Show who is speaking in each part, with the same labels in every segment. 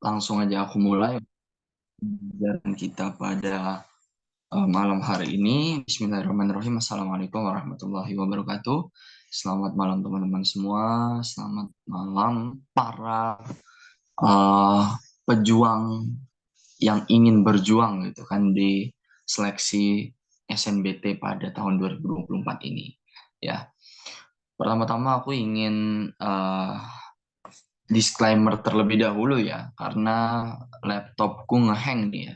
Speaker 1: langsung aja aku mulai pembelajaran kita pada malam hari ini. Bismillahirrahmanirrahim. Assalamualaikum warahmatullahi wabarakatuh. Selamat malam teman-teman semua. Selamat malam para uh, pejuang yang ingin berjuang gitu kan di seleksi SNBT pada tahun 2024 ini. Ya, pertama-tama aku ingin disclaimer terlebih dahulu ya, karena laptopku ngehang nih ya.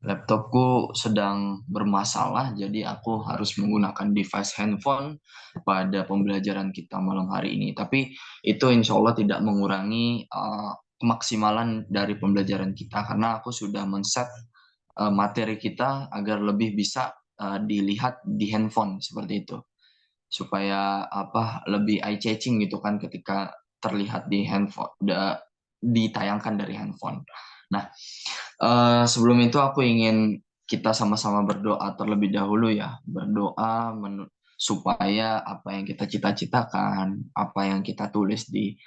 Speaker 1: Laptopku sedang bermasalah, jadi aku harus menggunakan device handphone pada pembelajaran kita malam hari ini. Tapi itu insya Allah tidak mengurangi kemaksimalan dari pembelajaran kita, karena aku sudah men-set materi kita agar lebih bisa dilihat di handphone seperti itu, supaya lebih eye catching gitu kan ketika terlihat di handphone, ditayangkan dari handphone. Nah, sebelum itu aku ingin kita sama-sama berdoa terlebih dahulu ya. Berdoa supaya apa yang kita cita-citakan, apa yang kita tulis di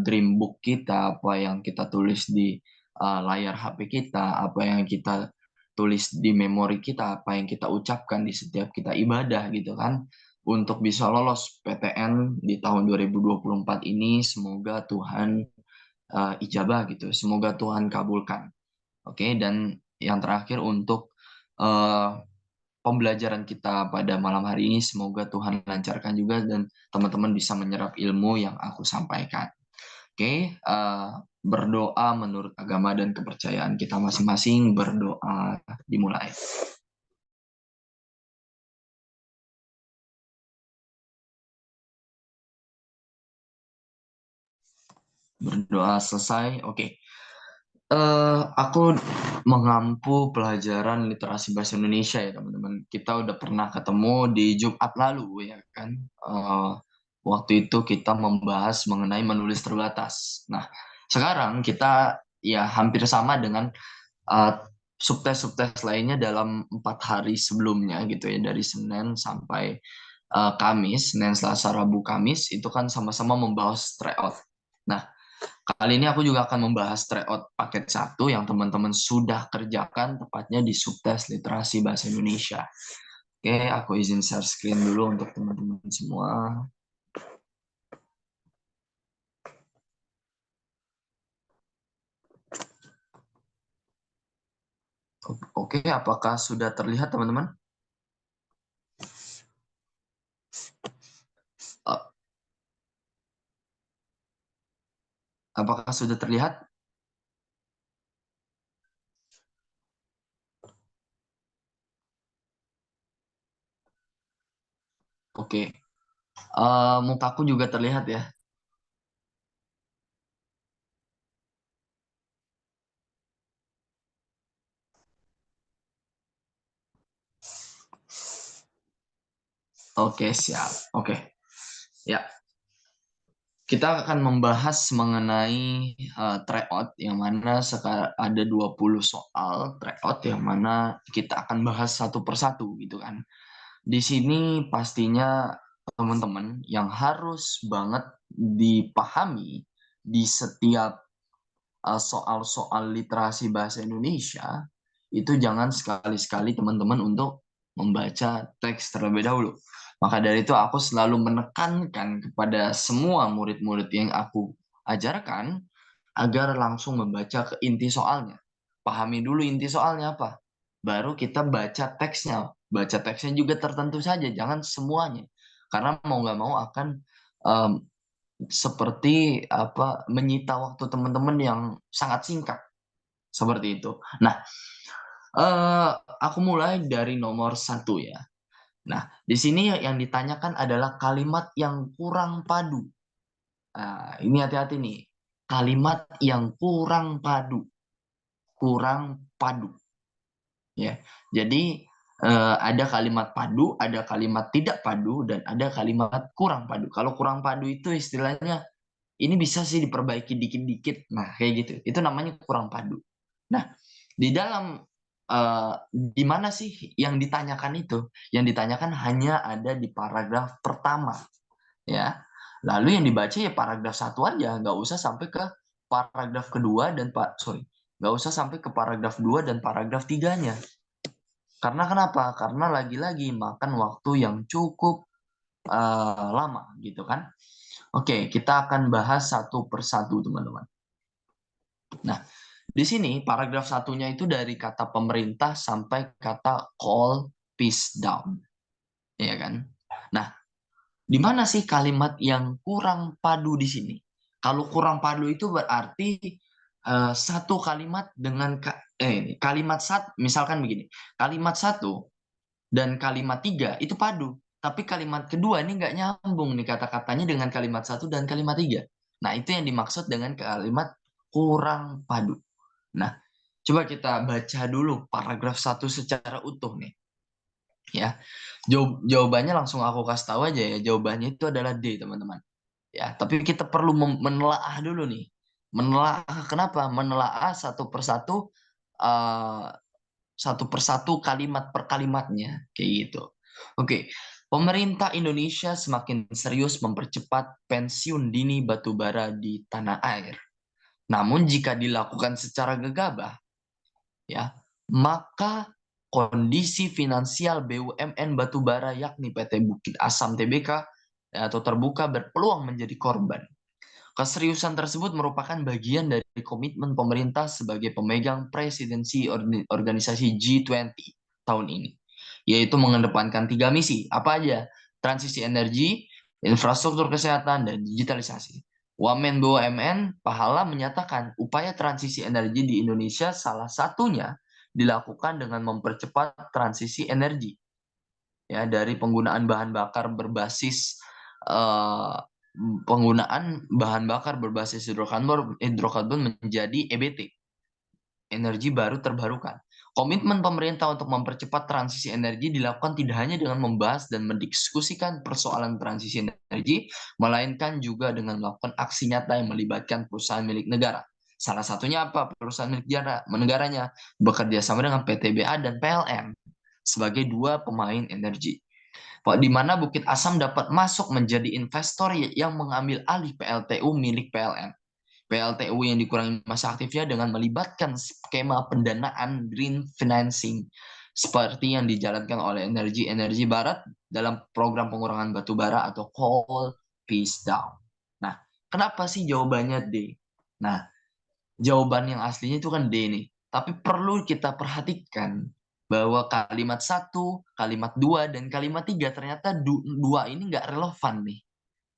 Speaker 1: dream book kita, apa yang kita tulis di layar HP kita, apa yang kita tulis di memori kita, apa yang kita ucapkan di setiap kita ibadah gitu kan, untuk bisa lolos PTN di tahun 2024 ini, semoga Tuhan ijabah gitu, semoga Tuhan kabulkan. Oke, dan yang terakhir untuk uh, pembelajaran kita pada malam hari ini, semoga Tuhan lancarkan juga dan teman-teman bisa menyerap ilmu yang aku sampaikan. Oke, berdoa menurut agama dan kepercayaan kita masing-masing. Berdoa dimulai. Berdoa selesai. Oke. Aku mengampu pelajaran literasi bahasa Indonesia ya teman-teman. Kita udah pernah ketemu di Jumat lalu ya kan. Waktu itu kita membahas mengenai menulis terbatas. Nah, sekarang kita ya hampir sama dengan uh, subtes-subtes lainnya dalam 4 hari sebelumnya gitu ya, dari Senin sampai Kamis, Senin, Selasa, Rabu, Kamis itu kan sama-sama membahas tryout. Nah, kali ini aku juga akan membahas tryout paket 1 yang teman-teman sudah kerjakan, tepatnya di subtes literasi bahasa Indonesia. Oke, aku izin share screen dulu untuk teman-teman semua. Oke, apakah sudah terlihat teman-teman? Apakah sudah terlihat? Oke, mukaku juga terlihat ya. Oke, siap. Oke, ya. Kita akan membahas mengenai tryout, yang mana sekarang ada 20 soal tryout yang mana kita akan bahas satu persatu gitu kan. Di sini pastinya teman-teman yang harus banget dipahami di setiap soal-soal literasi bahasa Indonesia itu, jangan sekali-sekali teman-teman untuk membaca teks terlebih dahulu. Maka dari itu aku selalu menekankan kepada semua murid-murid yang aku ajarkan agar langsung membaca ke inti soalnya. Pahami dulu inti soalnya apa, baru kita baca teksnya. Baca teksnya juga tertentu saja, jangan semuanya. Karena mau nggak mau akan um, seperti menyita waktu teman-teman yang sangat singkat seperti itu. Nah, aku mulai dari nomor 1 ya. Nah, di sini yang ditanyakan adalah kalimat yang kurang padu. Nah, ini hati-hati nih. Kalimat yang kurang padu. Kurang padu. Ya. Jadi ada kalimat padu, ada kalimat tidak padu, dan ada kalimat kurang padu. Kalau kurang padu itu istilahnya ini bisa sih diperbaiki dikit-dikit. Nah, kayak gitu. Itu namanya kurang padu. Nah, di dalam di mana sih yang ditanyakan itu? Yang ditanyakan hanya ada di paragraf pertama, ya. Lalu yang dibaca ya paragraf 1 aja, nggak usah sampai ke paragraf kedua dan nggak usah sampai ke paragraf 2 dan paragraf 3-nya. Karena kenapa? Karena lagi-lagi makan waktu yang cukup lama gitu kan. Oke, kita akan bahas satu persatu teman-teman. Nah, di sini paragraf satunya itu dari kata pemerintah sampai kata call peace down. Ya kan? Nah, di mana sih kalimat yang kurang padu di sini? Kalau kurang padu itu berarti satu kalimat dengan kalimat misalkan begini, kalimat satu dan kalimat tiga itu padu, tapi kalimat kedua ini nggak nyambung nih kata-katanya dengan kalimat satu dan kalimat tiga. Nah, itu yang dimaksud dengan kalimat kurang padu. Nah, coba kita baca dulu paragraf satu secara utuh nih. Ya, jawabannya langsung aku kasih tahu aja ya. Jawabannya itu adalah D, teman-teman. Ya, tapi kita perlu menelaah dulu nih. Menelaah kenapa? Menelaah satu persatu kalimat per kalimatnya kayak gitu. Oke. Pemerintah Indonesia semakin serius mempercepat pensiun dini batubara di tanah air. Namun jika dilakukan secara gegabah, ya, maka kondisi finansial BUMN batubara yakni PT Bukit Asam Tbk atau terbuka berpeluang menjadi korban. Keseriusan tersebut merupakan bagian dari komitmen pemerintah sebagai pemegang presidensi organisasi G20 tahun ini, yaitu mengedepankan 3 misi. Apa aja? Transisi energi, infrastruktur kesehatan, dan digitalisasi. Wamen BUMN Pahala menyatakan upaya transisi energi di Indonesia salah satunya dilakukan dengan mempercepat transisi energi, ya, dari penggunaan bahan bakar berbasis hidrokarbon menjadi EBT, energi baru terbarukan. Komitmen pemerintah untuk mempercepat transisi energi dilakukan tidak hanya dengan membahas dan mendiskusikan persoalan transisi energi, melainkan juga dengan melakukan aksi nyata yang melibatkan perusahaan milik negara. Salah satunya apa? Perusahaan milik negaranya bekerja sama dengan PTBA dan PLN sebagai dua pemain energi. Di mana Bukit Asam dapat masuk menjadi investor yang mengambil alih PLTU milik PLN. PLTU yang dikurangi masa aktifnya dengan melibatkan skema pendanaan green financing seperti yang dijalankan oleh energi barat dalam program pengurangan batu bara atau Coal Peace Down. Nah, kenapa sih jawabannya D? Nah, jawaban yang aslinya itu kan D nih. Tapi perlu kita perhatikan bahwa kalimat satu, kalimat dua, dan kalimat tiga ternyata dua ini nggak relevan nih.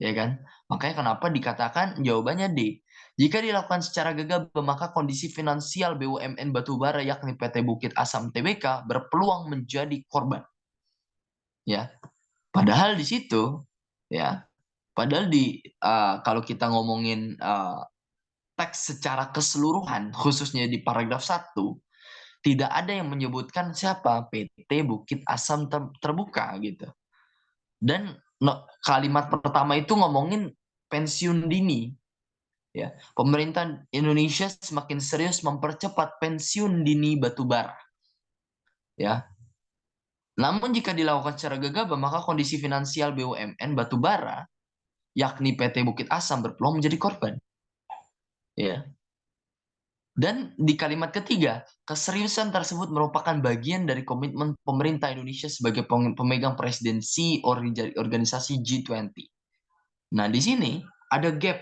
Speaker 1: Ya kan? Makanya kenapa dikatakan jawabannya D. Jika dilakukan secara gegabah, maka kondisi finansial BUMN batubara yakni PT Bukit Asam Tbk berpeluang menjadi korban. Ya, padahal di situ, ya, padahal kalau kita ngomongin teks secara keseluruhan, khususnya di paragraf 1, tidak ada yang menyebutkan siapa PT Bukit Asam Terbuka gitu. Dan kalimat pertama itu ngomongin pensiun dini. Ya, pemerintah Indonesia semakin serius mempercepat pensiun dini batubara. Ya. Namun jika dilakukan secara gegabah, maka kondisi finansial BUMN batubara, yakni PT Bukit Asam, berpeluang menjadi korban. Ya. Dan di kalimat ketiga, keseriusan tersebut merupakan bagian dari komitmen pemerintah Indonesia sebagai pemegang presidensi organisasi G20. Nah, di sini ada gap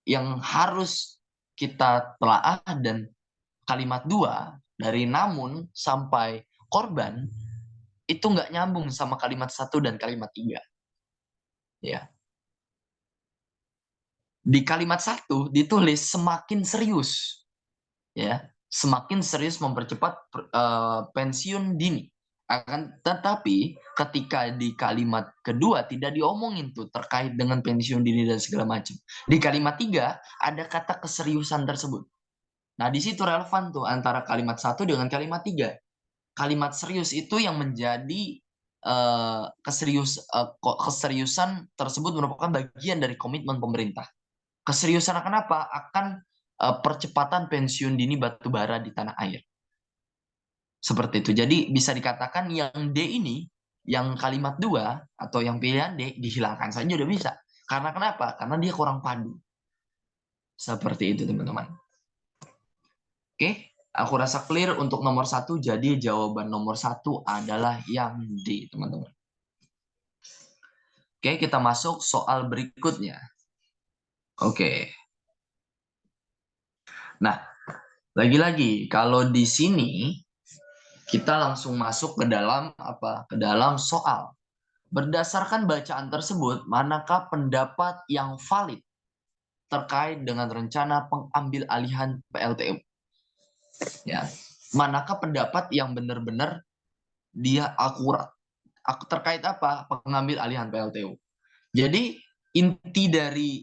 Speaker 1: yang harus kita telaah, dan kalimat 2 dari namun sampai korban itu nggak nyambung sama kalimat 1 dan kalimat 3. Ya. Di kalimat 1 ditulis semakin serius. Ya, semakin serius mempercepat pensiun dini. Tetapi ketika di kalimat kedua tidak diomongin tuh terkait dengan pensiun dini dan segala macam. Di kalimat 3 ada kata keseriusan tersebut. Nah, di situ relevan tuh antara kalimat 1 dengan kalimat 3. Kalimat serius itu yang menjadi keseriusan tersebut merupakan bagian dari komitmen pemerintah. Keseriusan akan apa? Akan percepatan pensiun dini batubara di tanah air. Seperti itu. Jadi bisa dikatakan yang D ini, yang kalimat 2 atau yang pilihan D dihilangkan saja udah bisa. Karena kenapa? Karena dia kurang padu. Seperti itu, teman-teman. Oke, aku rasa clear untuk nomor 1. Jadi jawaban nomor 1 adalah yang D, teman-teman. Oke, kita masuk soal berikutnya. Oke. Nah, lagi-lagi kalau di sini kita langsung masuk ke dalam apa? Ke dalam soal. Berdasarkan bacaan tersebut, manakah pendapat yang valid terkait dengan rencana pengambil alihan PLTU? Ya. Manakah pendapat yang benar-benar dia akurat? Terkait apa? Pengambil alihan PLTU. Jadi inti dari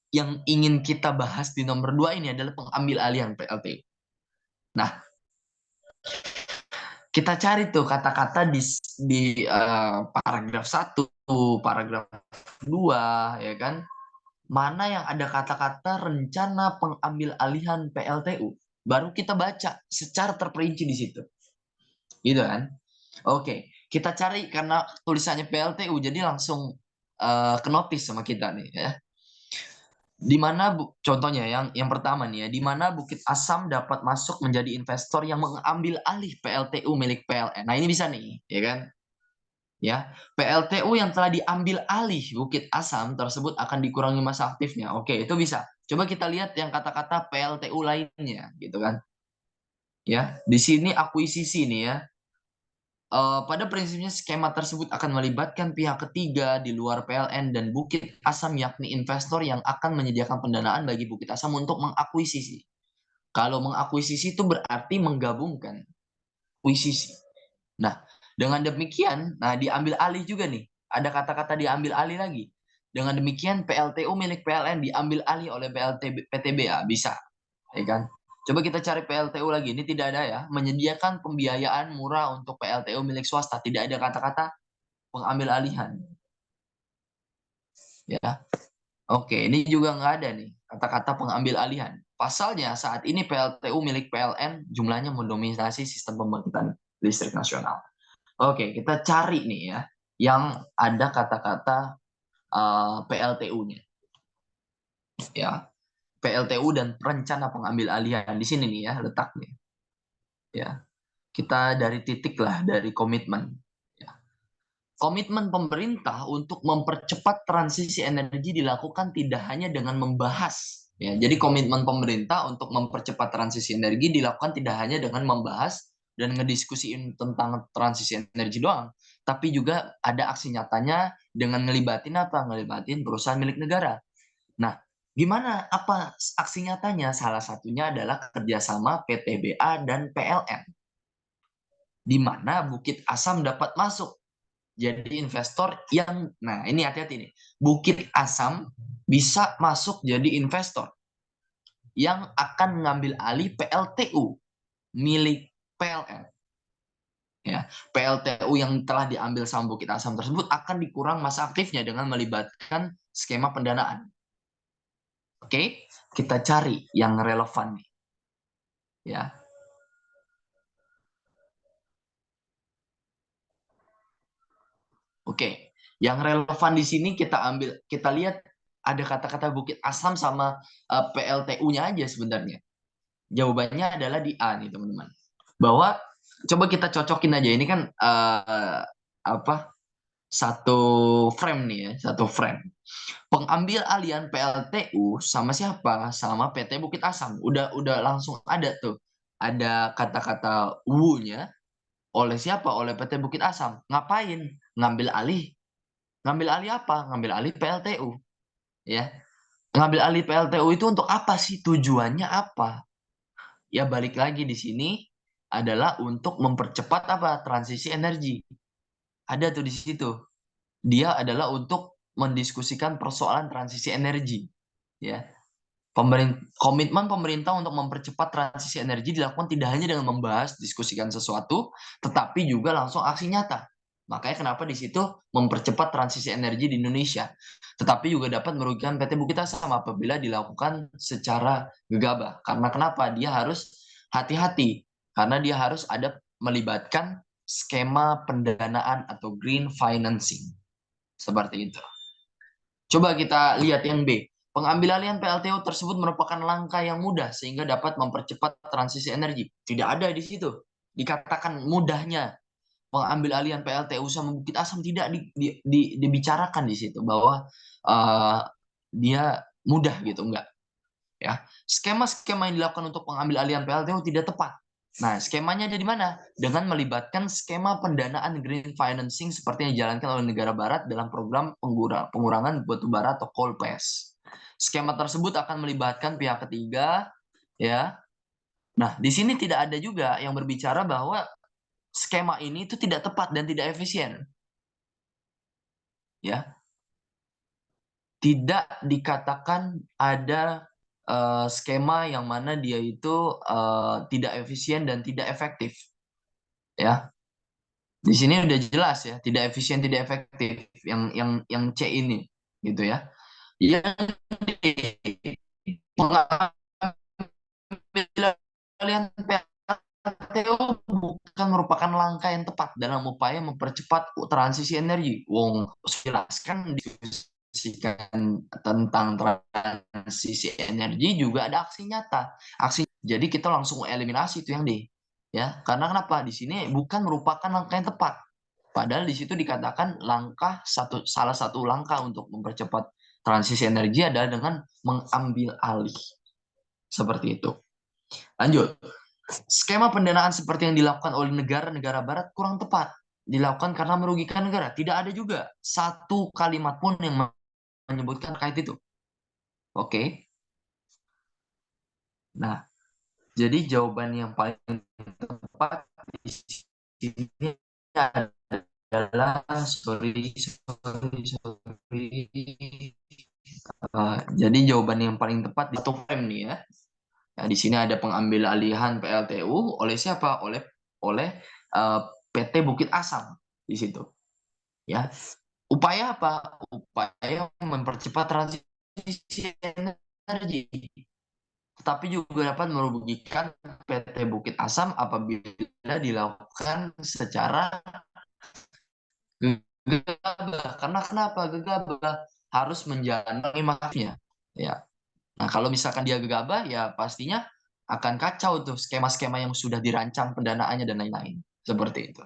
Speaker 1: yang ingin kita bahas di nomor 2 ini adalah pengambil alihan PLTU. Nah, kita cari tuh kata-kata di paragraf 1, paragraf 2, ya kan? Mana yang ada kata-kata rencana pengambil alihan PLTU. Baru kita baca secara terperinci di situ. Gitu kan? Oke, kita cari karena tulisannya PLTU jadi langsung ke notice sama kita nih ya. Di mana contohnya yang pertama nih ya, di mana Bukit Asam dapat masuk menjadi investor yang mengambil alih PLTU milik PLN. Nah, ini bisa nih, ya kan? Ya, PLTU yang telah diambil alih Bukit Asam tersebut akan dikurangi masa aktifnya. Oke, itu bisa. Coba kita lihat yang kata-kata PLTU lainnya, gitu kan? Ya, di sini akuisisi nih ya. Pada prinsipnya skema tersebut akan melibatkan pihak ketiga di luar PLN dan Bukit Asam, yakni investor yang akan menyediakan pendanaan bagi Bukit Asam untuk mengakuisisi. Kalau mengakuisisi itu berarti menggabungkan akuisisi. Nah, dengan demikian, nah diambil alih juga nih. Ada kata-kata diambil alih lagi. Dengan demikian PLTU milik PLN diambil alih oleh PTBA, bisa, ya kan? Coba kita cari PLTU lagi. Ini tidak ada ya. Menyediakan pembiayaan murah untuk PLTU milik swasta. Tidak ada kata-kata pengambil alihan. Ya. Oke, ini juga nggak ada nih kata-kata pengambil alihan. Pasalnya saat ini PLTU milik PLN jumlahnya mendominasi sistem pembangkitan listrik nasional. Oke, kita cari nih ya yang ada kata-kata PLTU-nya. Ya, PLTU dan rencana pengambil alihan di sini nih ya letaknya. Ya, kita dari titik lah dari komitmen. Ya. Komitmen pemerintah untuk mempercepat transisi energi dilakukan tidak hanya dengan membahas. Ya, jadi komitmen pemerintah untuk mempercepat transisi energi dilakukan tidak hanya dengan membahas dan ngediskusiin tentang transisi energi doang, tapi juga ada aksi nyatanya dengan ngelibatin apa? Ngelibatin perusahaan milik negara. Nah, gimana? Apa aksi nyatanya? Salah satunya adalah kerjasama PTBA dan PLN, di mana Bukit Asam dapat masuk jadi investor yang, nah ini hati-hati nih, Bukit Asam bisa masuk jadi investor yang akan mengambil alih PLTU milik PLN. Ya, PLTU yang telah diambil sama Bukit Asam tersebut akan dikurang masa aktifnya dengan melibatkan skema pendanaan. Oke, kita cari yang relevan nih. Ya. Oke, yang relevan di sini kita lihat ada kata-kata Bukit Asam sama PLTU-nya aja sebenarnya. Jawabannya adalah di A nih teman-teman. Bahwa coba kita cocokin aja ini kan apa? Satu frame nih ya, satu frame. Pengambil alihan PLTU sama siapa? Sama PT Bukit Asam. Udah langsung ada tuh. Ada kata-kata wu-nya oleh siapa? Oleh PT Bukit Asam. Ngapain? Ngambil alih. Ngambil alih apa? Ngambil alih PLTU. Ya. Ngambil alih PLTU itu untuk apa sih? Tujuannya apa? Ya balik lagi di sini adalah untuk mempercepat apa? Transisi energi. Ada tuh di situ. Dia adalah untuk mendiskusikan persoalan transisi energi. Ya. Komitmen pemerintah untuk mempercepat transisi energi dilakukan tidak hanya dengan membahas, diskusikan sesuatu, tetapi juga langsung aksi nyata. Makanya kenapa di situ mempercepat transisi energi di Indonesia. Tetapi juga dapat merugikan PT Bukit Asam apabila dilakukan secara gegabah. Karena kenapa? Dia harus hati-hati. Karena dia harus ada melibatkan skema pendanaan atau green financing. Seperti itu. Coba kita lihat yang B. Pengambil alihan PLTU tersebut merupakan langkah yang mudah sehingga dapat mempercepat transisi energi. Tidak ada di situ. Dikatakan mudahnya pengambil alihan PLTU sama Bukit Asam, tidak dibicarakan di situ bahwa uh, dia mudah gitu, enggak. Ya, skema-skema yang dilakukan untuk pengambil alihan PLTU tidak tepat. Nah, skemanya ada di mana? Dengan melibatkan skema pendanaan green financing seperti yang dijalankan oleh negara barat dalam program pengurangan batu bara atau coal pass. Skema tersebut akan melibatkan pihak ketiga, ya. Nah, di sini tidak ada juga yang berbicara bahwa skema ini itu tidak tepat dan tidak efisien. Ya, tidak dikatakan ada skema yang mana dia itu tidak efisien dan tidak efektif. Ya, di sini udah jelas ya, tidak efisien, tidak efektif. Yang C ini, gitu ya. Yang pengambilan PLTU bukan merupakan langkah yang tepat dalam upaya mempercepat transisi energi. Wong jelaskan diskusikan tentang transisi energi juga ada aksi nyata. Jadi kita langsung eliminasi itu yang D. Ya, karena kenapa? Di sini bukan merupakan langkah yang tepat. Padahal di situ dikatakan salah satu langkah untuk mempercepat transisi energi adalah dengan mengambil alih. Seperti itu. Lanjut. Skema pendanaan seperti yang dilakukan oleh negara-negara barat kurang tepat. Dilakukan karena merugikan negara. Tidak ada juga satu kalimat pun yang menyebutkan kait itu. Oke. Nah, jadi jawaban yang paling tepat di sini adalah jadi jawaban yang paling tepat di satu frame nih ya. Nah, di sini ada pengambil alihan PLTU oleh siapa? Oleh PT Bukit Asam di situ. Ya. Upaya apa? Upaya mempercepat transisi energi. Tetapi juga dapat merugikan PT Bukit Asam apabila dilakukan secara gegabah. Karena kenapa gegabah? Harus menjalani maafnya. Ya. Nah, kalau misalkan dia gegabah, ya pastinya akan kacau tuh skema-skema yang sudah dirancang pendanaannya dan lain-lain. Seperti itu.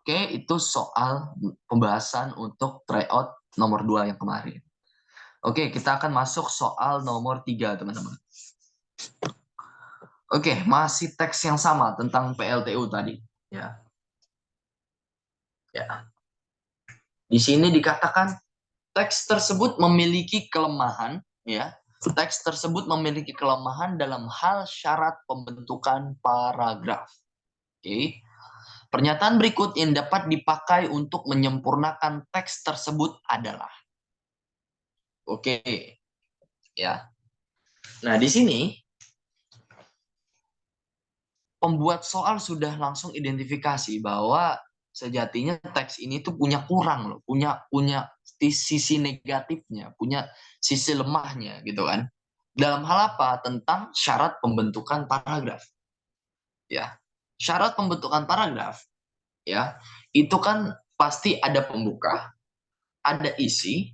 Speaker 1: Oke, itu soal pembahasan untuk tryout nomor 2 yang kemarin. Oke, kita akan masuk soal nomor 3, teman-teman. Oke, masih teks yang sama tentang PLTU tadi. Ya. Ya. Di sini dikatakan teks tersebut memiliki kelemahan, ya. Teks tersebut memiliki kelemahan dalam hal syarat pembentukan paragraf. Oke. Pernyataan berikut yang dapat dipakai untuk menyempurnakan teks tersebut adalah. Oke. Ya. Nah, di sini pembuat soal sudah langsung identifikasi bahwa sejatinya teks ini tuh punya kurang loh, punya sisi negatifnya, punya sisi lemahnya gitu kan. Dalam hal apa? Tentang syarat pembentukan paragraf. Ya. Syarat pembentukan paragraf ya, itu kan pasti ada pembuka, ada isi,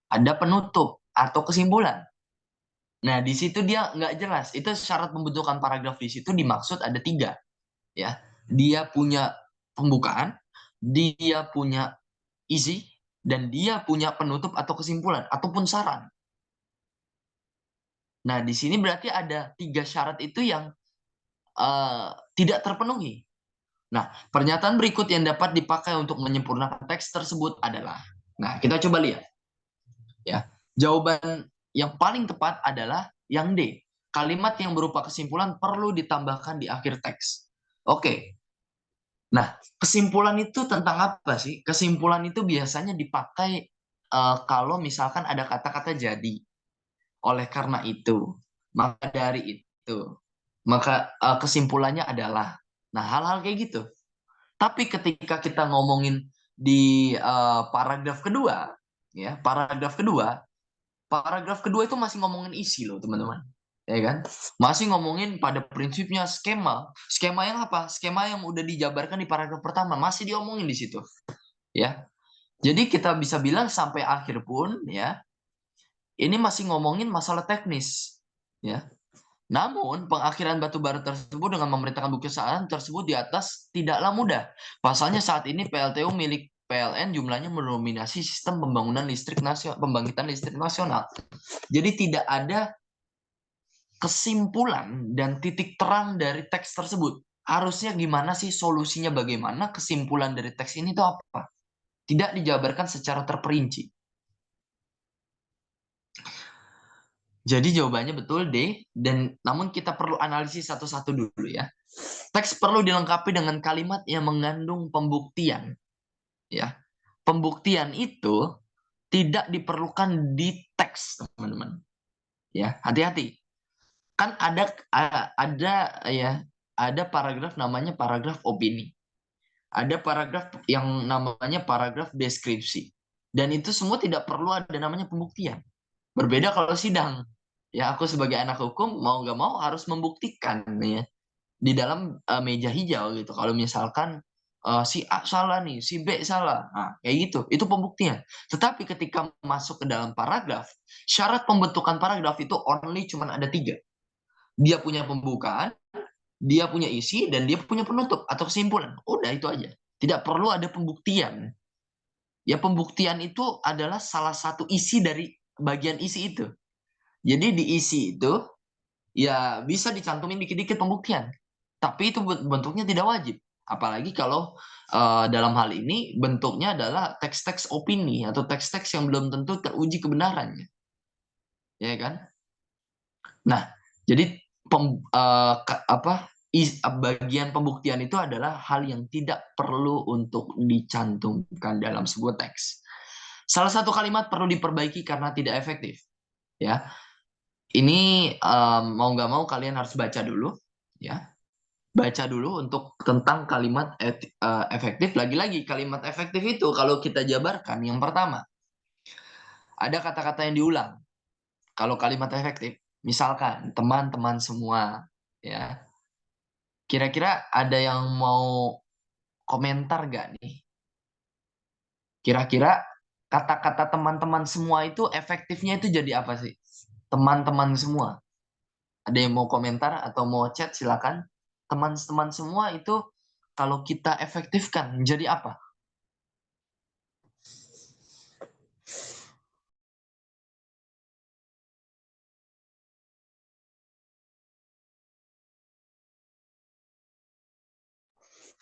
Speaker 1: ada penutup atau kesimpulan. Nah, di situ dia nggak jelas. Itu syarat pembentukan paragraf di situ dimaksud ada 3. Ya, dia punya pembukaan, dia punya isi, dan dia punya penutup atau kesimpulan ataupun saran. Nah, di sini berarti ada 3 syarat itu yang tidak terpenuhi. Nah, pernyataan berikut yang dapat dipakai untuk menyempurnakan teks tersebut adalah. Nah, kita coba lihat. Ya, jawaban yang paling tepat adalah yang D. Kalimat yang berupa kesimpulan perlu ditambahkan di akhir teks. Oke. Nah, kesimpulan itu tentang apa sih? Kesimpulan itu biasanya dipakai kalau misalkan ada kata-kata jadi. Oleh karena itu, maka dari itu, maka kesimpulannya adalah. Nah, hal-hal kayak gitu. Tapi ketika kita ngomongin di paragraf kedua, ya, paragraf kedua itu masih ngomongin isi loh, teman-teman. Ya kan? Masih ngomongin pada prinsipnya skema. Skema yang apa? Skema yang udah dijabarkan di paragraf pertama masih diomongin di situ. Ya. Jadi kita bisa bilang sampai akhir pun ya, Ini masih ngomongin masalah teknis, ya. Namun, pengakhiran batu bara tersebut dengan memerintahkan bukti kesalahan tersebut di atas tidaklah mudah. Pasalnya saat ini PLTU milik PLN jumlahnya mendominasi sistem pembangunan listrik nasional, pembangkitan listrik nasional. Jadi tidak ada kesimpulan dan titik terang dari teks tersebut. Harusnya gimana sih solusinya, bagaimana kesimpulan dari teks ini itu apa? Tidak dijabarkan secara terperinci. Jadi jawabannya betul D, dan namun kita perlu analisis satu-satu dulu ya. Teks perlu dilengkapi dengan kalimat yang mengandung pembuktian. Ya, pembuktian itu tidak diperlukan di teks, teman-teman. Ya, hati-hati. Kan ada paragraf namanya paragraf opini. Ada paragraf yang namanya paragraf deskripsi. Dan itu semua tidak perlu ada namanya pembuktian. Berbeda kalau sidang. Ya, aku sebagai anak hukum mau nggak mau harus membuktikan ya di dalam meja hijau gitu. Kalau misalkan si A salah nih, si B salah, nah, kayak gitu. Itu pembuktian. Tetapi ketika masuk ke dalam paragraf, syarat pembentukan paragraf itu only cuma ada 3. Dia punya pembukaan, dia punya isi, dan dia punya penutup atau kesimpulan. Udah itu aja. Tidak perlu ada pembuktian. Ya, pembuktian itu adalah salah satu isi dari bagian isi itu. Jadi di isi itu ya bisa dicantumin dikit-dikit pembuktian. Tapi itu bentuknya tidak wajib. Apalagi kalau dalam hal ini bentuknya adalah teks-teks opini atau teks-teks yang belum tentu teruji kebenarannya. Ya kan? Nah, jadi bagian pembuktian itu adalah hal yang tidak perlu untuk dicantumkan dalam sebuah teks. Salah satu kalimat perlu diperbaiki karena tidak efektif. Ya, ini mau nggak mau kalian harus baca dulu. Ya, baca dulu untuk tentang kalimat efektif. Lagi-lagi kalimat efektif itu kalau kita jabarkan, yang pertama ada kata-kata yang diulang. Kalau kalimat efektif, misalkan teman-teman semua, ya. Kira-kira ada yang mau komentar gak nih? Kira-kira kata-kata teman-teman semua itu efektifnya itu jadi apa sih? Teman-teman semua. Ada yang mau komentar atau mau chat, silakan. Teman-teman semua itu kalau kita efektifkan jadi apa?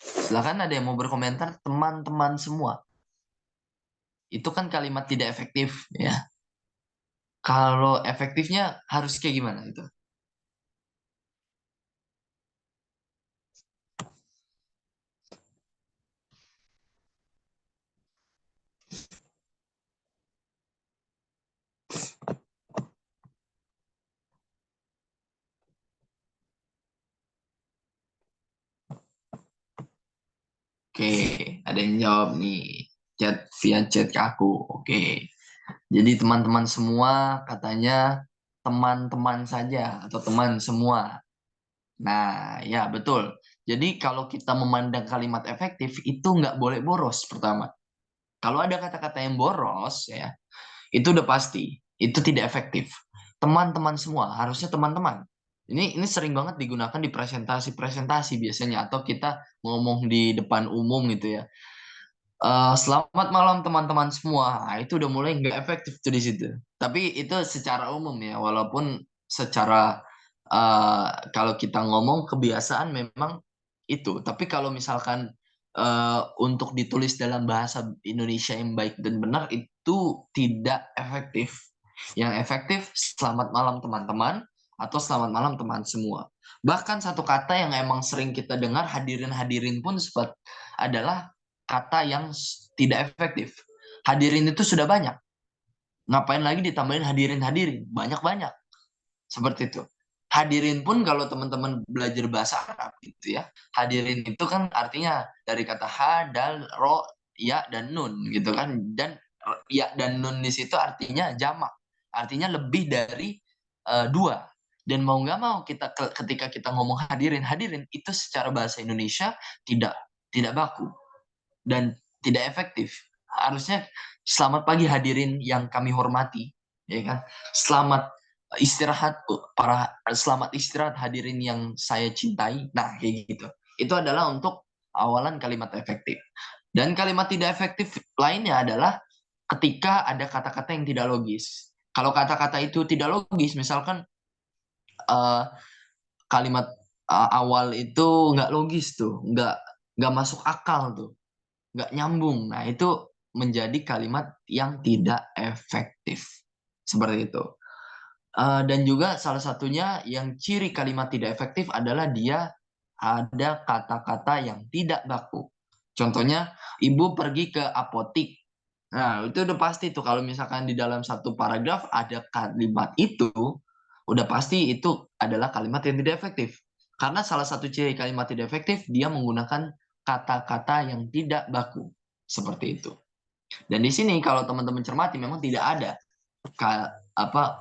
Speaker 1: Silakan, ada yang mau berkomentar, teman-teman semua. Itu kan kalimat tidak efektif ya. Kalau efektifnya harus kayak gimana itu? Oke, ada yang jawab nih. Chat via chat ke aku. Oke. Jadi teman-teman semua katanya teman-teman saja atau teman semua. Nah, ya betul. Jadi kalau kita memandang kalimat efektif itu nggak boleh boros pertama. Kalau ada kata-kata yang boros ya, itu udah pasti itu tidak efektif. Teman-teman semua harusnya teman-teman. Ini sering banget digunakan di presentasi-presentasi biasanya atau kita ngomong di depan umum gitu ya. Selamat malam teman-teman semua. Nah, itu udah mulai nggak efektif tuh di situ. Tapi itu secara umum ya, walaupun secara kalau kita ngomong kebiasaan memang itu. Tapi kalau misalkan untuk ditulis dalam bahasa Indonesia yang baik dan benar itu tidak efektif. Yang efektif selamat malam teman-teman atau selamat malam teman semua. Bahkan satu kata yang emang sering kita dengar hadirin-hadirin pun adalah kata yang tidak efektif. Hadirin itu sudah banyak. Ngapain lagi ditambahin hadirin-hadirin? Banyak-banyak. Seperti itu. Hadirin pun kalau teman-teman belajar bahasa Arab gitu ya. Hadirin itu kan artinya dari kata ha, dal, ro, ya, dan nun gitu kan. Dan ya dan nun di situ artinya jamak. Artinya lebih dari dua. Dan mau nggak mau kita ketika kita ngomong hadirin itu secara bahasa Indonesia tidak baku dan tidak efektif. Harusnya selamat pagi hadirin yang kami hormati. ya kan? Selamat istirahat hadirin yang saya cintai. Nah, kayak gitu. Itu adalah untuk awalan kalimat efektif. Dan kalimat tidak efektif lainnya adalah ketika ada kata-kata yang tidak logis. Kalau kata-kata itu tidak logis, misalkan eh, kalimat awal itu nggak logis tuh, nggak masuk akal tuh, nggak nyambung. Nah, itu menjadi kalimat yang tidak efektif. Seperti itu. Dan juga salah satunya yang ciri kalimat tidak efektif adalah dia ada kata-kata yang tidak baku. Contohnya, ibu pergi ke apotik. Nah, itu udah pasti tuh kalau misalkan di dalam satu paragraf ada kalimat itu, udah pasti itu adalah kalimat yang tidak efektif. Karena salah satu ciri kalimat tidak efektif, dia menggunakan kata-kata yang tidak baku. Seperti itu. Dan di sini kalau teman-teman cermati memang tidak ada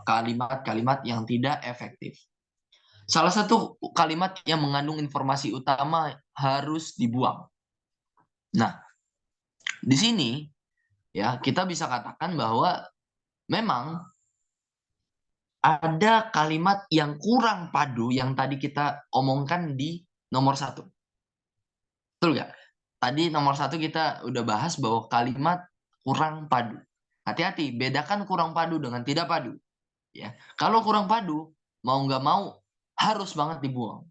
Speaker 1: kalimat-kalimat yang tidak efektif. Salah satu kalimat yang mengandung informasi utama harus dibuang. Nah, di sini ya kita bisa katakan bahwa memang ada kalimat yang kurang padu yang tadi kita omongkan di nomor satu. Betul nggak? Tadi nomor satu kita udah bahas bahwa kalimat kurang padu. Hati-hati, bedakan kurang padu dengan tidak padu. Ya, kalau kurang padu, mau nggak mau harus banget dibuang.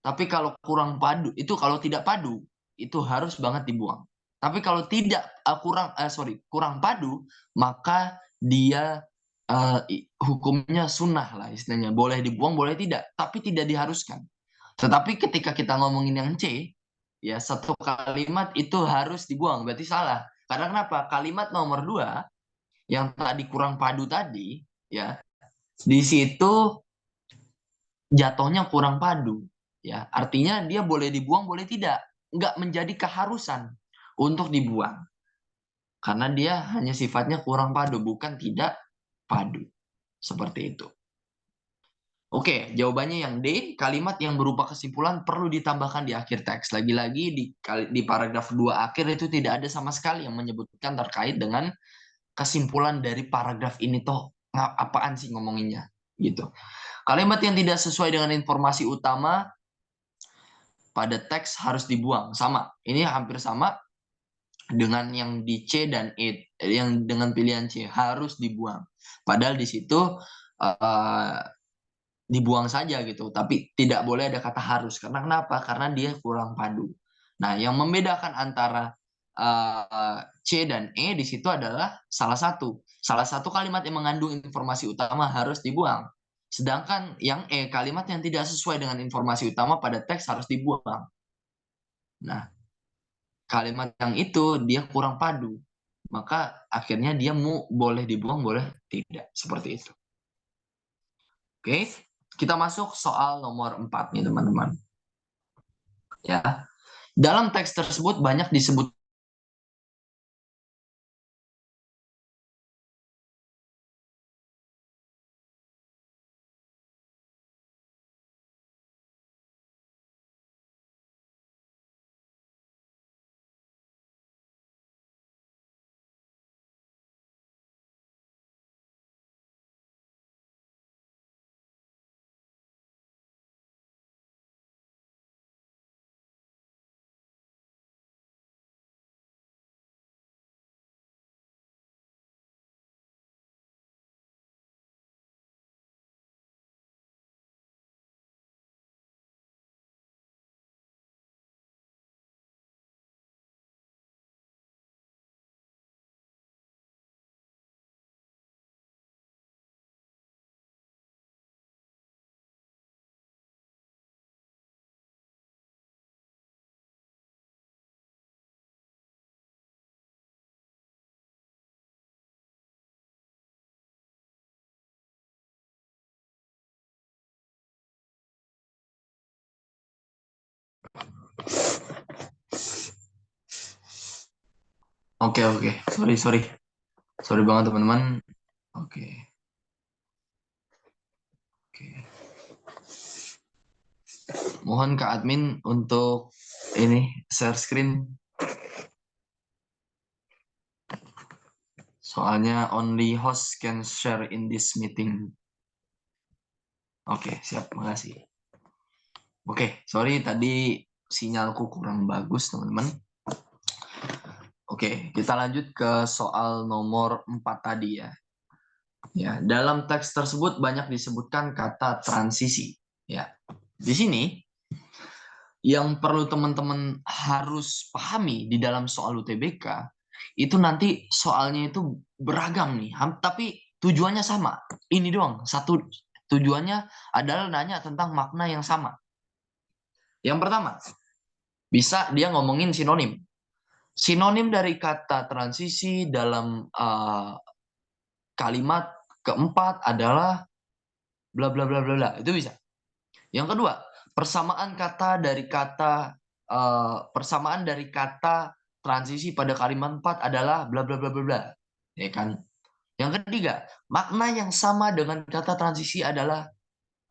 Speaker 1: Tapi kalau kurang padu, itu kalau tidak padu, itu harus banget dibuang. Tapi kalau tidak kurang padu, maka dia hukumnya sunnah lah istilahnya. Boleh dibuang, boleh tidak, tapi tidak diharuskan. Tetapi ketika kita ngomongin yang C, ya satu kalimat itu harus dibuang, berarti salah. Karena kenapa? Kalimat nomor 2 yang tadi kurang padu tadi, ya di situ jatuhnya kurang padu, ya artinya dia boleh dibuang boleh tidak, nggak menjadi keharusan untuk dibuang karena dia hanya sifatnya kurang padu bukan tidak padu, seperti itu. Oke, jawabannya yang D, kalimat yang berupa kesimpulan perlu ditambahkan di akhir teks. Lagi-lagi di paragraf 2 akhir itu tidak ada sama sekali yang menyebutkan terkait dengan kesimpulan dari paragraf ini toh apaan sih ngomonginnya gitu. Kalimat yang tidak sesuai dengan informasi utama pada teks harus dibuang. Sama. Ini hampir sama dengan yang di C dan E, yang dengan pilihan C harus dibuang. Padahal di situ dibuang saja gitu, tapi tidak boleh ada kata harus. Karena kenapa? Karena dia kurang padu. Nah, yang membedakan antara C dan E di situ adalah salah satu kalimat yang mengandung informasi utama harus dibuang. Sedangkan yang E, kalimat yang tidak sesuai dengan informasi utama pada teks harus dibuang. Nah, kalimat yang itu dia kurang padu. Maka akhirnya dia boleh dibuang, boleh tidak. Seperti itu. Oke, kita masuk soal nomor 4 nih teman-teman. Ya, dalam teks tersebut banyak disebut Oke. Sorry banget teman-teman. Oke. Oke. Mohon Kak Admin untuk ini share screen. Soalnya only host can share in this meeting. Oke, siap, makasih. Oke, sorry tadi sinyalku kurang bagus, teman-teman. Oke, kita lanjut ke soal nomor 4 tadi ya. Ya, dalam teks tersebut banyak disebutkan kata transisi. Ya, di sini yang perlu teman-teman harus pahami di dalam soal UTBK itu nanti soalnya itu beragam nih, tapi tujuannya sama. Ini doang, satu tujuannya adalah nanya tentang makna yang sama. Yang pertama, bisa dia ngomongin sinonim. Sinonim dari kata transisi dalam kalimat keempat adalah bla bla bla bla bla. Itu bisa. Yang kedua, persamaan dari kata transisi pada kalimat 4 adalah bla bla bla bla bla. Ya kan? Yang ketiga, makna yang sama dengan kata transisi adalah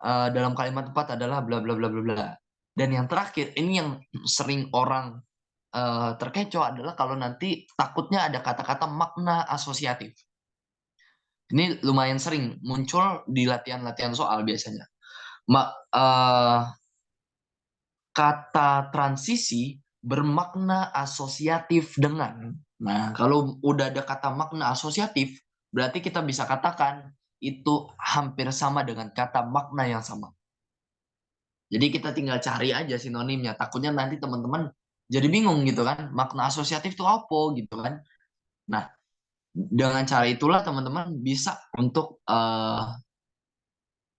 Speaker 1: dalam kalimat 4 adalah bla bla bla bla bla. Dan yang terakhir, ini yang sering orang terkecoh adalah kalau nanti takutnya ada kata-kata makna asosiatif. Ini lumayan sering muncul di latihan-latihan soal biasanya. Kata transisi bermakna asosiatif dengan. Nah, kalau udah ada kata makna asosiatif, berarti kita bisa katakan itu hampir sama dengan kata makna yang sama. Jadi kita tinggal cari aja sinonimnya. Takutnya nanti teman-teman jadi bingung gitu kan. Makna asosiatif itu apa gitu kan. Nah, dengan cara itulah teman-teman bisa untuk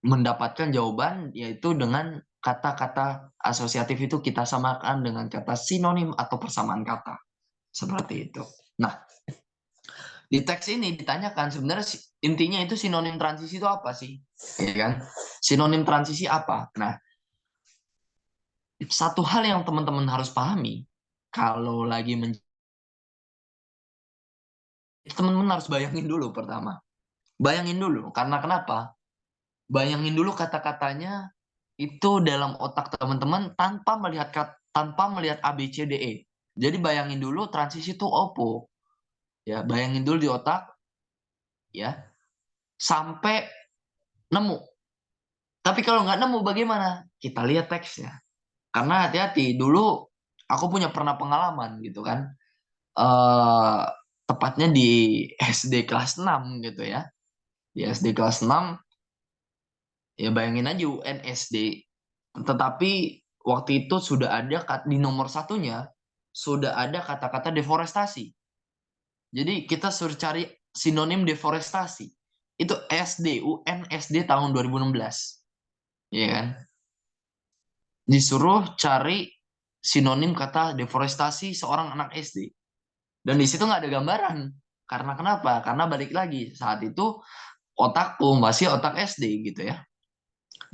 Speaker 1: mendapatkan jawaban yaitu dengan kata-kata asosiatif itu kita samakan dengan kata sinonim atau persamaan kata. Seperti itu. Nah, di teks ini ditanyakan sebenarnya intinya itu sinonim transisi itu apa sih? Ya kan? Sinonim transisi apa? Nah, satu hal yang teman-teman harus pahami kalau lagi teman-teman harus bayangin dulu pertama. Bayangin dulu, karena kenapa? Bayangin dulu kata-katanya itu dalam otak teman-teman tanpa melihat A B C D E. Jadi bayangin dulu transisi itu opo. Ya, bayangin dulu di otak ya sampai nemu. Tapi kalau nggak nemu bagaimana? Kita lihat teksnya. Karena hati-hati, dulu aku pernah pengalaman gitu kan. Eh tepatnya di SD kelas 6 gitu ya. Di SD kelas 6 ya bayangin aja UN SD. Tetapi waktu itu sudah ada di nomor satunya sudah ada kata-kata deforestasi. Jadi kita suruh cari sinonim deforestasi. Itu SD, UN SD tahun 2016. Iya kan? Disuruh cari sinonim kata deforestasi seorang anak SD. Dan di situ nggak ada gambaran. Karena kenapa? Karena balik lagi saat itu otakku masih otak SD gitu ya.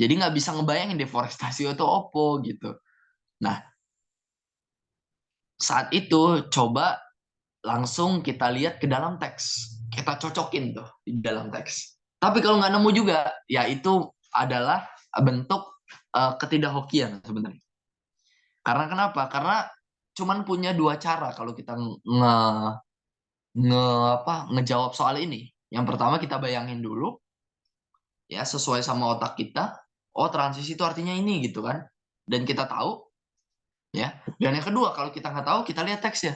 Speaker 1: Jadi nggak bisa ngebayangin deforestasi itu opo gitu. Nah, saat itu coba langsung kita lihat ke dalam teks. Kita cocokin tuh di dalam teks. Tapi kalau nggak nemu juga, ya itu adalah bentuk ketidakhokian sebenarnya. Karena kenapa? Karena cuman punya dua cara kalau kita ngejawab soal ini. Yang pertama kita bayangin dulu ya sesuai sama otak kita. Oh, transisi itu artinya ini gitu kan. Dan kita tahu ya. Dan yang kedua kalau kita nggak tahu kita lihat teks ya.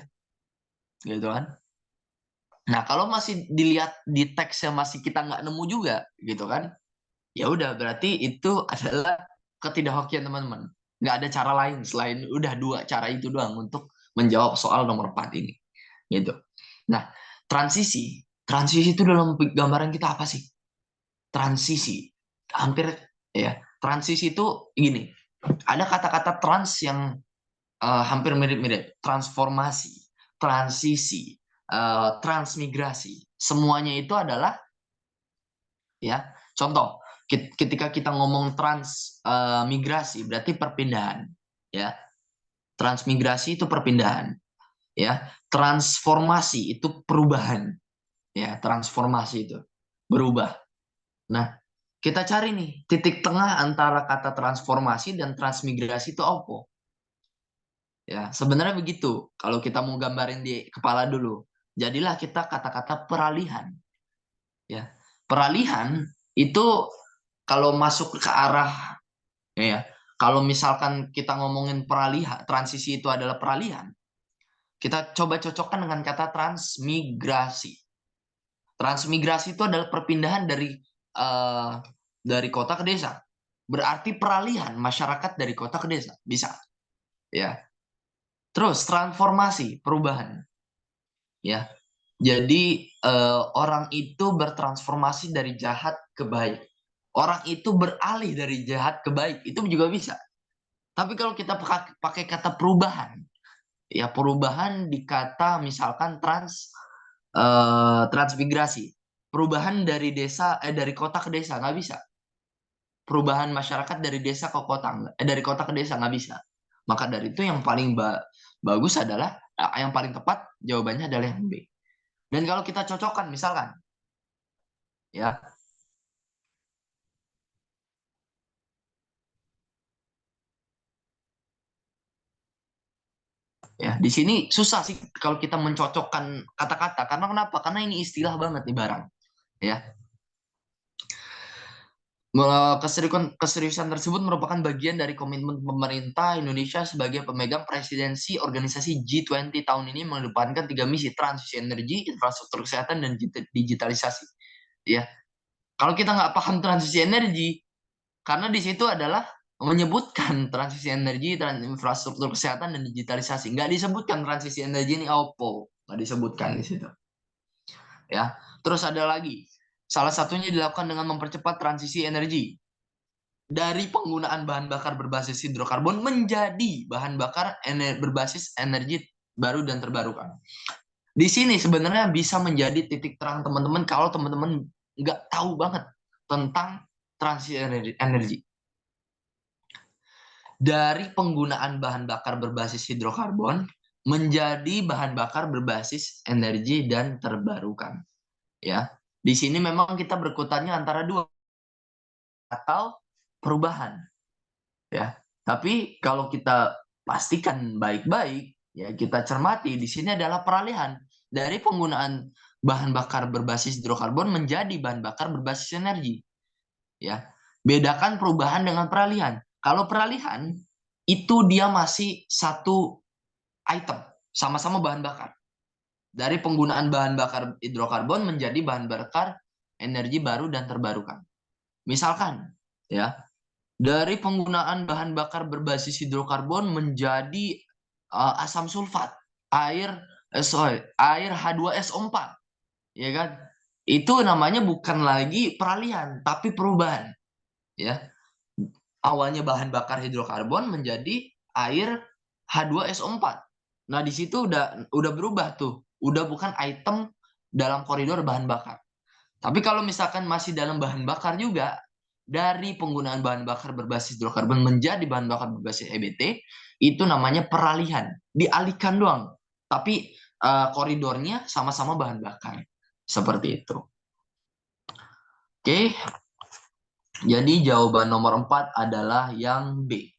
Speaker 1: Gitu kan. Nah, kalau masih dilihat di teks yang masih kita nggak nemu juga gitu kan. Ya udah berarti itu adalah ketidakhokian teman-teman. Nggak ada cara lain selain udah dua cara itu doang untuk menjawab soal nomor 4 ini. Gitu. Nah, transisi. Transisi itu dalam gambaran kita apa sih? Transisi. Hampir ya. Transisi itu gini. Ada kata-kata trans yang hampir mirip-mirip. Transformasi, transisi, transmigrasi. Semuanya itu adalah ya. Contoh, ketika kita ngomong transmigrasi berarti perpindahan, ya. Transmigrasi itu perpindahan, ya. Transformasi itu perubahan, ya. Transformasi itu berubah. Nah, kita cari nih titik tengah antara kata transformasi dan transmigrasi itu apa? Ya, sebenarnya begitu. Kalau kita mau gambarin di kepala dulu. Jadilah kita kata-kata peralihan. Ya, peralihan itu kalau masuk ke arah, ya, kalau misalkan kita ngomongin peralihan, transisi itu adalah peralihan, kita coba cocokkan dengan kata transmigrasi. Transmigrasi itu adalah perpindahan dari kota ke desa. Berarti peralihan masyarakat dari kota ke desa, bisa, ya. Terus transformasi, perubahan, ya. Jadi orang itu bertransformasi dari jahat ke baik. Orang itu beralih dari jahat ke baik, itu juga bisa. Tapi kalau kita pakai kata perubahan, ya perubahan di kata misalkan transmigrasi. Perubahan dari kota ke desa nggak bisa. Perubahan masyarakat dari desa ke kota, dari kota ke desa nggak bisa. Maka dari itu yang paling bagus adalah, yang paling tepat jawabannya adalah yang B. Dan kalau kita cocokkan misalkan, ya, ya di sini susah sih kalau kita mencocokkan kata-kata, karena kenapa? Karena ini istilah banget nih barang, ya. Keseriusan tersebut merupakan bagian dari komitmen pemerintah Indonesia sebagai pemegang presidensi organisasi G20 tahun ini, mengedepankan 3 misi: transisi energi, infrastruktur kesehatan, dan digitalisasi. Ya, kalau kita nggak paham transisi energi, karena di situ adalah menyebutkan transisi energi, infrastruktur kesehatan, dan digitalisasi. Nggak disebutkan transisi energi ini apa, nggak disebutkan di situ. Ya, terus ada lagi. Salah satunya dilakukan dengan mempercepat transisi energi dari penggunaan bahan bakar berbasis hidrokarbon menjadi bahan bakar berbasis energi baru dan terbarukan. Di sini sebenarnya bisa menjadi titik terang teman-teman kalau teman-teman nggak tahu banget tentang transisi energi. Dari penggunaan bahan bakar berbasis hidrokarbon menjadi bahan bakar berbasis energi dan terbarukan. Ya, di sini memang kita berkutatnya antara dua, atau perubahan. Ya, tapi kalau kita pastikan baik-baik, ya kita cermati di sini adalah peralihan dari penggunaan bahan bakar berbasis hidrokarbon menjadi bahan bakar berbasis energi. Ya, bedakan perubahan dengan peralihan. Kalau peralihan itu dia masih satu item, sama-sama bahan bakar. Dari penggunaan bahan bakar hidrokarbon menjadi bahan bakar energi baru dan terbarukan. Misalkan, ya, dari penggunaan bahan bakar berbasis hidrokarbon menjadi asam sulfat, air H2SO4, ya kan? Itu namanya bukan lagi peralihan, tapi perubahan, ya. Awalnya bahan bakar hidrokarbon menjadi air H2SO4. Nah, di situ udah berubah tuh, udah bukan item dalam koridor bahan bakar. Tapi kalau misalkan masih dalam bahan bakar juga, dari penggunaan bahan bakar berbasis hidrokarbon menjadi bahan bakar berbasis EBT, itu namanya peralihan. Dialihkan doang. Tapi koridornya sama-sama bahan bakar. Seperti itu. Oke. Jadi jawaban nomor 4 adalah yang B.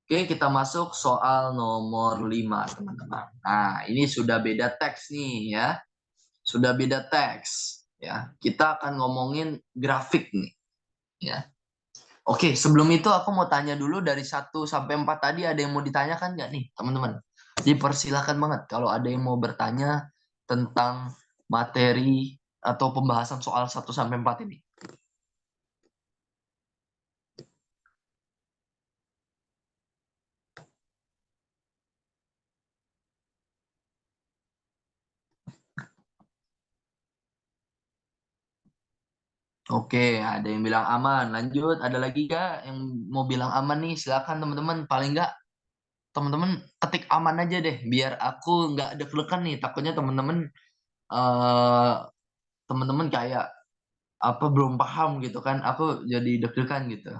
Speaker 1: Oke, kita masuk soal nomor 5, teman-teman. Nah, ini sudah beda teks nih ya. Sudah beda teks ya. Kita akan ngomongin grafik nih ya. Oke, sebelum itu aku mau tanya dulu, dari 1 sampai 4 tadi ada yang mau ditanyakan nggak nih, teman-teman? Dipersilakan banget kalau ada yang mau bertanya tentang materi atau pembahasan soal 1 sampai 4 ini. Oke, ada yang bilang aman. Lanjut, ada lagi nggak yang mau bilang aman nih? Silakan teman-teman. Paling nggak teman-teman ketik aman aja deh, biar aku nggak deg-degan nih. Takutnya teman-teman eh teman-teman kayak apa belum paham gitu kan? Aku jadi deg-degan gitu.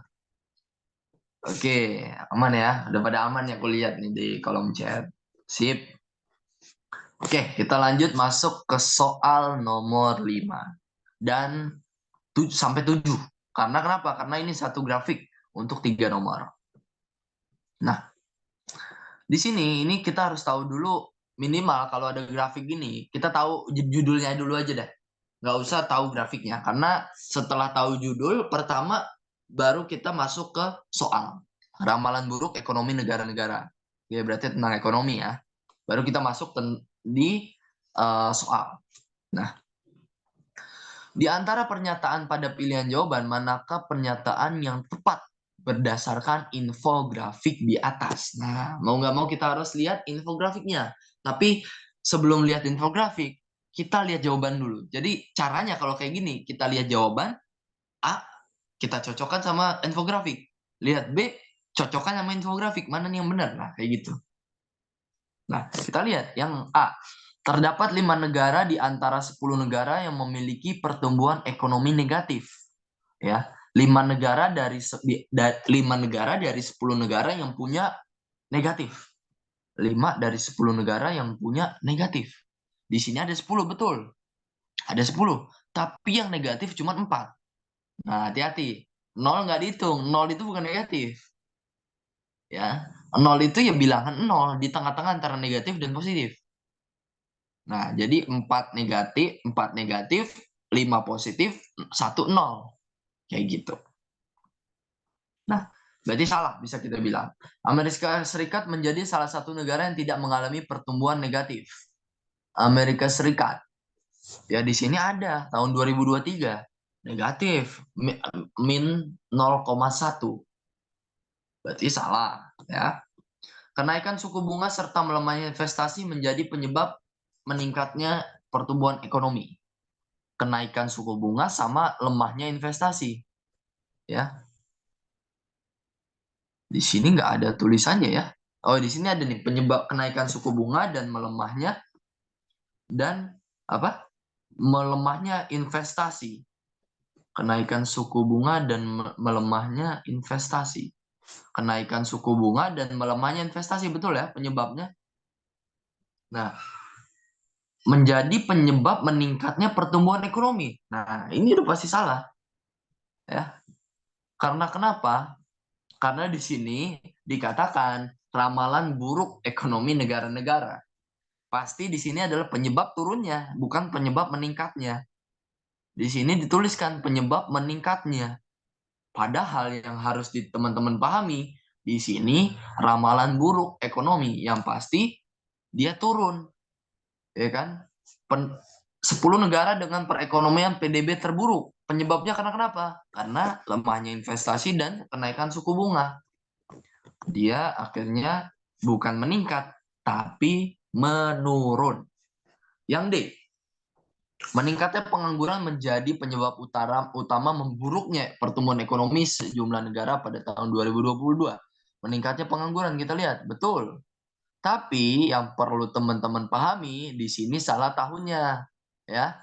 Speaker 1: Oke, aman ya. Udah pada aman ya, aku lihat nih di kolom chat. Sip. Oke, kita lanjut masuk ke soal nomor 5 dan 7 sampai 7. Karena kenapa? Karena ini satu grafik untuk 3 nomor. Nah, di sini ini kita harus tahu dulu minimal kalau ada grafik gini, kita tahu judulnya dulu aja deh. Nggak usah tahu grafiknya, karena setelah tahu judul, pertama baru kita masuk ke soal. Ramalan buruk ekonomi negara-negara. Ya, berarti tentang ekonomi ya. Baru kita masuk di soal. Nah, di antara pernyataan pada pilihan jawaban, manakah pernyataan yang tepat berdasarkan infografik di atas? Nah, mau nggak mau kita harus lihat infografiknya. Tapi sebelum lihat infografik, kita lihat jawaban dulu. Jadi caranya kalau kayak gini, kita lihat jawaban A, kita cocokkan sama infografik. Lihat B, cocokkan sama infografik. Mana nih yang benar? Nah, kayak gitu. Nah, kita lihat yang A. Terdapat 5 negara di antara 10 negara yang memiliki pertumbuhan ekonomi negatif. Ya, 5 negara dari 10 negara yang punya negatif. 5 dari 10 negara yang punya negatif. Di sini ada 10, betul. Ada 10, tapi yang negatif cuma 4. Nah, hati-hati. 0 nggak dihitung. 0 itu bukan negatif. Ya, 0 itu ya bilangan 0 di tengah-tengah antara negatif dan positif. Nah, jadi 4 negatif, 5 positif, 1 0. Kayak gitu. Nah, berarti salah bisa kita bilang. Amerika Serikat menjadi salah satu negara yang tidak mengalami pertumbuhan negatif. Amerika Serikat. Ya di sini ada tahun 2023 negatif min 0,1. Berarti salah ya. Kenaikan suku bunga serta melemahnya investasi menjadi penyebab meningkatnya pertumbuhan ekonomi. Kenaikan suku bunga sama lemahnya investasi. Ya. Di sini nggak ada tulisannya ya. Oh, di sini ada nih penyebab kenaikan suku bunga dan melemahnya dan apa? Melemahnya investasi. Kenaikan suku bunga dan melemahnya investasi. Kenaikan suku bunga dan melemahnya investasi, betul ya penyebabnya. Nah, menjadi penyebab meningkatnya pertumbuhan ekonomi. Nah, ini udah pasti salah. Ya. Karena kenapa? Karena di sini dikatakan ramalan buruk ekonomi negara-negara. Pasti di sini adalah penyebab turunnya, bukan penyebab meningkatnya. Di sini dituliskan penyebab meningkatnya. Padahal yang harus teman-teman pahami, di sini ramalan buruk ekonomi yang pasti dia turun. Ya kan? 10 negara dengan perekonomian PDB terburuk. Penyebabnya karena kenapa? Karena lemahnya investasi dan kenaikan suku bunga. Dia akhirnya bukan meningkat, tapi menurun. Yang D, meningkatnya pengangguran menjadi penyebab utama memburuknya pertumbuhan ekonomi sejumlah negara pada tahun 2022. Meningkatnya pengangguran kita lihat, betul. Tapi yang perlu teman-teman pahami di sini salah tahunnya, ya.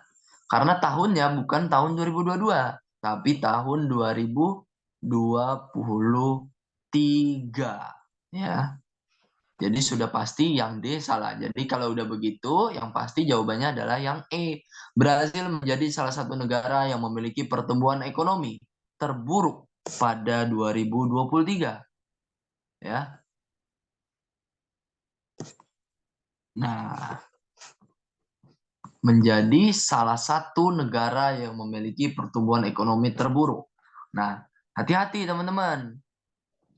Speaker 1: Karena tahunnya bukan tahun 2022, tapi tahun 2023, ya. Jadi sudah pasti yang D salah. Jadi kalau udah begitu, yang pasti jawabannya adalah yang E. Brasil menjadi salah satu negara yang memiliki pertumbuhan ekonomi terburuk pada 2023. Ya. Nah, menjadi salah satu negara yang memiliki pertumbuhan ekonomi terburuk. Nah, hati-hati teman-teman.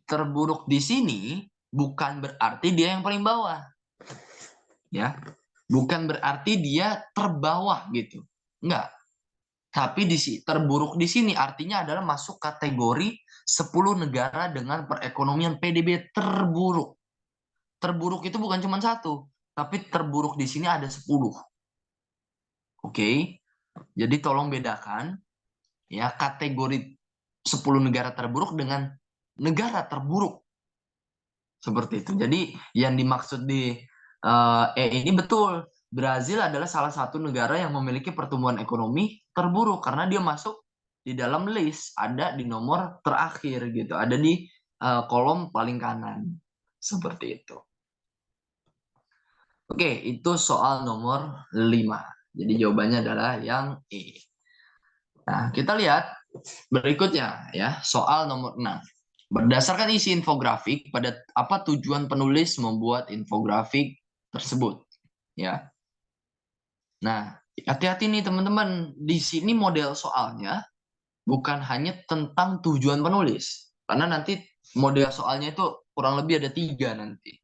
Speaker 1: Terburuk di sini bukan berarti dia yang paling bawah. Ya. Bukan berarti dia terbawah gitu. Enggak. Tapi terburuk di sini artinya adalah masuk kategori 10 negara dengan perekonomian PDB terburuk. Terburuk itu bukan cuma satu, tapi terburuk di sini ada 10. Oke. Jadi tolong bedakan ya kategori 10 negara terburuk dengan negara terburuk. Seperti itu. Jadi yang dimaksud di ini betul. Brazil adalah salah satu negara yang memiliki pertumbuhan ekonomi terburuk karena dia masuk di dalam list, ada di nomor terakhir gitu, ada di kolom paling kanan. Seperti itu. Oke, itu soal nomor 5. Jadi jawabannya adalah yang E. Nah, kita lihat berikutnya ya, soal nomor 6. Berdasarkan isi infografik, pada apa tujuan penulis membuat infografik tersebut? ya. Nah, hati-hati nih teman-teman, di sini model soalnya bukan hanya tentang tujuan penulis, karena nanti model soalnya itu kurang lebih ada 3 nanti.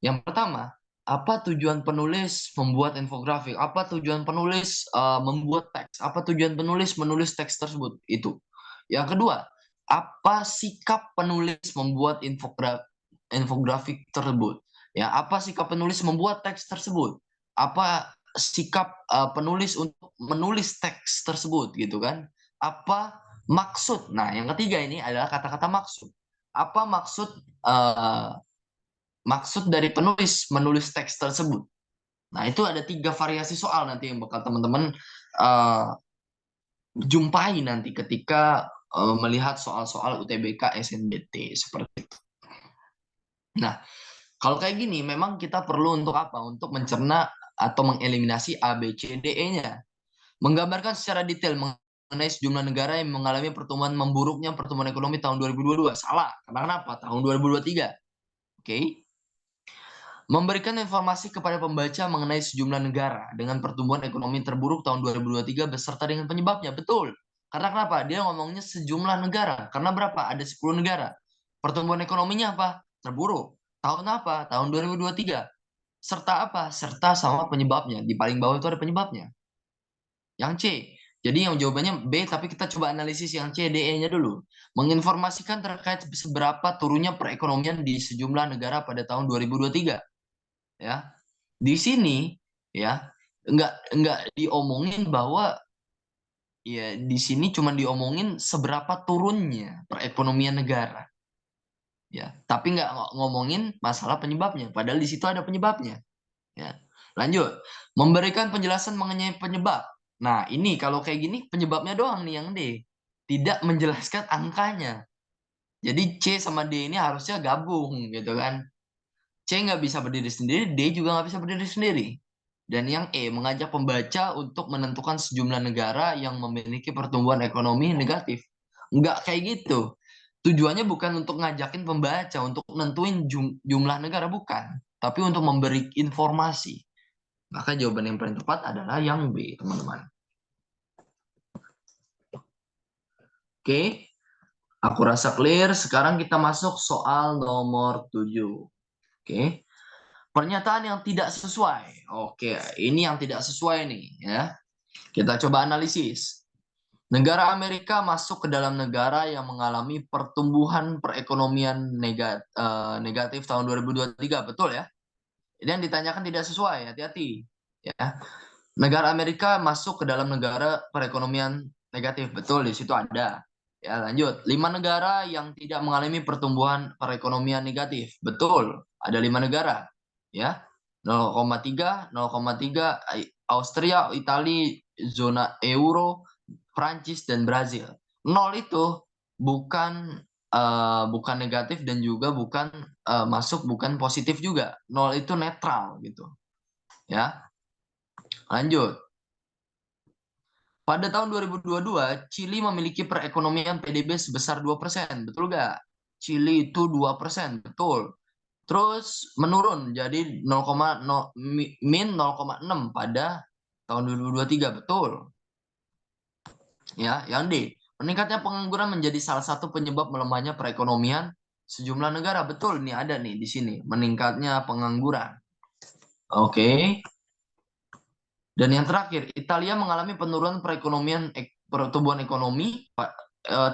Speaker 1: Yang pertama, apa tujuan penulis membuat infografik? Apa tujuan penulis membuat teks? Apa tujuan penulis menulis teks tersebut? Itu. Yang kedua, apa sikap penulis membuat infografik tersebut? Ya, apa sikap penulis membuat teks tersebut? Apa sikap penulis untuk menulis teks tersebut gitu kan? Apa maksud? Nah, yang ketiga ini adalah kata-kata maksud. Apa maksud dari penulis menulis teks tersebut? Nah, itu ada 3 variasi soal nanti yang bakal teman-teman jumpai nanti ketika melihat soal-soal UTBK SNBT seperti itu. Nah, kalau kayak gini memang kita perlu untuk apa? Untuk mencerna atau mengeliminasi A, B, C, D, E-nya. Menggambarkan secara detail mengenai sejumlah negara yang mengalami pertumbuhan memburuknya pertumbuhan ekonomi tahun 2022. Salah. Karena kenapa? Tahun 2023. Oke. Memberikan informasi kepada pembaca mengenai sejumlah negara dengan pertumbuhan ekonomi terburuk tahun 2023 beserta dengan penyebabnya. Betul. Karena kenapa? Dia ngomongnya sejumlah negara. Karena berapa? Ada 10 negara. Pertumbuhan ekonominya apa? Terburuk. Tahun apa? Tahun 2023. Serta apa? Serta sama penyebabnya. Di paling bawah itu ada penyebabnya. Yang C. Jadi yang jawabannya B, tapi kita coba analisis yang C, D, E-nya dulu. Menginformasikan terkait seberapa turunnya perekonomian di sejumlah negara pada tahun 2023. Ya, di sini ya nggak diomongin bahwa ya di sini cuma diomongin seberapa turunnya perekonomian negara, ya, tapi nggak ngomongin masalah penyebabnya, padahal di situ ada penyebabnya. Ya, lanjut, memberikan penjelasan mengenai penyebab. Nah, ini kalau kayak gini penyebabnya doang nih yang D, tidak menjelaskan angkanya. Jadi C sama D ini harusnya gabung gitu kan. C nggak bisa berdiri sendiri, D juga nggak bisa berdiri sendiri. Dan yang E, mengajak pembaca untuk menentukan sejumlah negara yang memiliki pertumbuhan ekonomi negatif. Nggak kayak gitu. Tujuannya bukan untuk ngajakin pembaca, untuk nentuin jumlah negara, bukan. Tapi untuk memberi informasi. Maka jawaban yang paling tepat adalah yang B, teman-teman. Oke, aku rasa clear. Sekarang kita masuk soal nomor 7. Oke. Pernyataan yang tidak sesuai. Oke, ini yang tidak sesuai nih ya. Kita coba analisis. Negara Amerika masuk ke dalam negara yang mengalami pertumbuhan perekonomian negatif tahun 2023, betul ya? Ini yang ditanyakan tidak sesuai, hati-hati ya. Negara Amerika masuk ke dalam negara perekonomian negatif, betul, di situ ada. Ya, lanjut. 5 negara yang tidak mengalami pertumbuhan perekonomian negatif, betul, ada 5 negara. Ya, 0,3, 0,3 Austria, Italia, zona euro, Prancis dan Brazil. 0 itu bukan negatif dan juga bukan masuk, bukan positif juga. 0 itu netral gitu. Ya. Lanjut. Pada tahun 2022, Chili memiliki perekonomian PDB sebesar 2%. Betul nggak? Chili itu 2%. Betul. Terus menurun jadi 0,6 pada tahun 2023. Betul. Ya, yang D. Meningkatnya pengangguran menjadi salah satu penyebab melemahnya perekonomian sejumlah negara. Betul, ini ada nih di sini. Meningkatnya pengangguran. Oke. Dan yang terakhir, Italia mengalami penurunan pertumbuhan ekonomi 3,3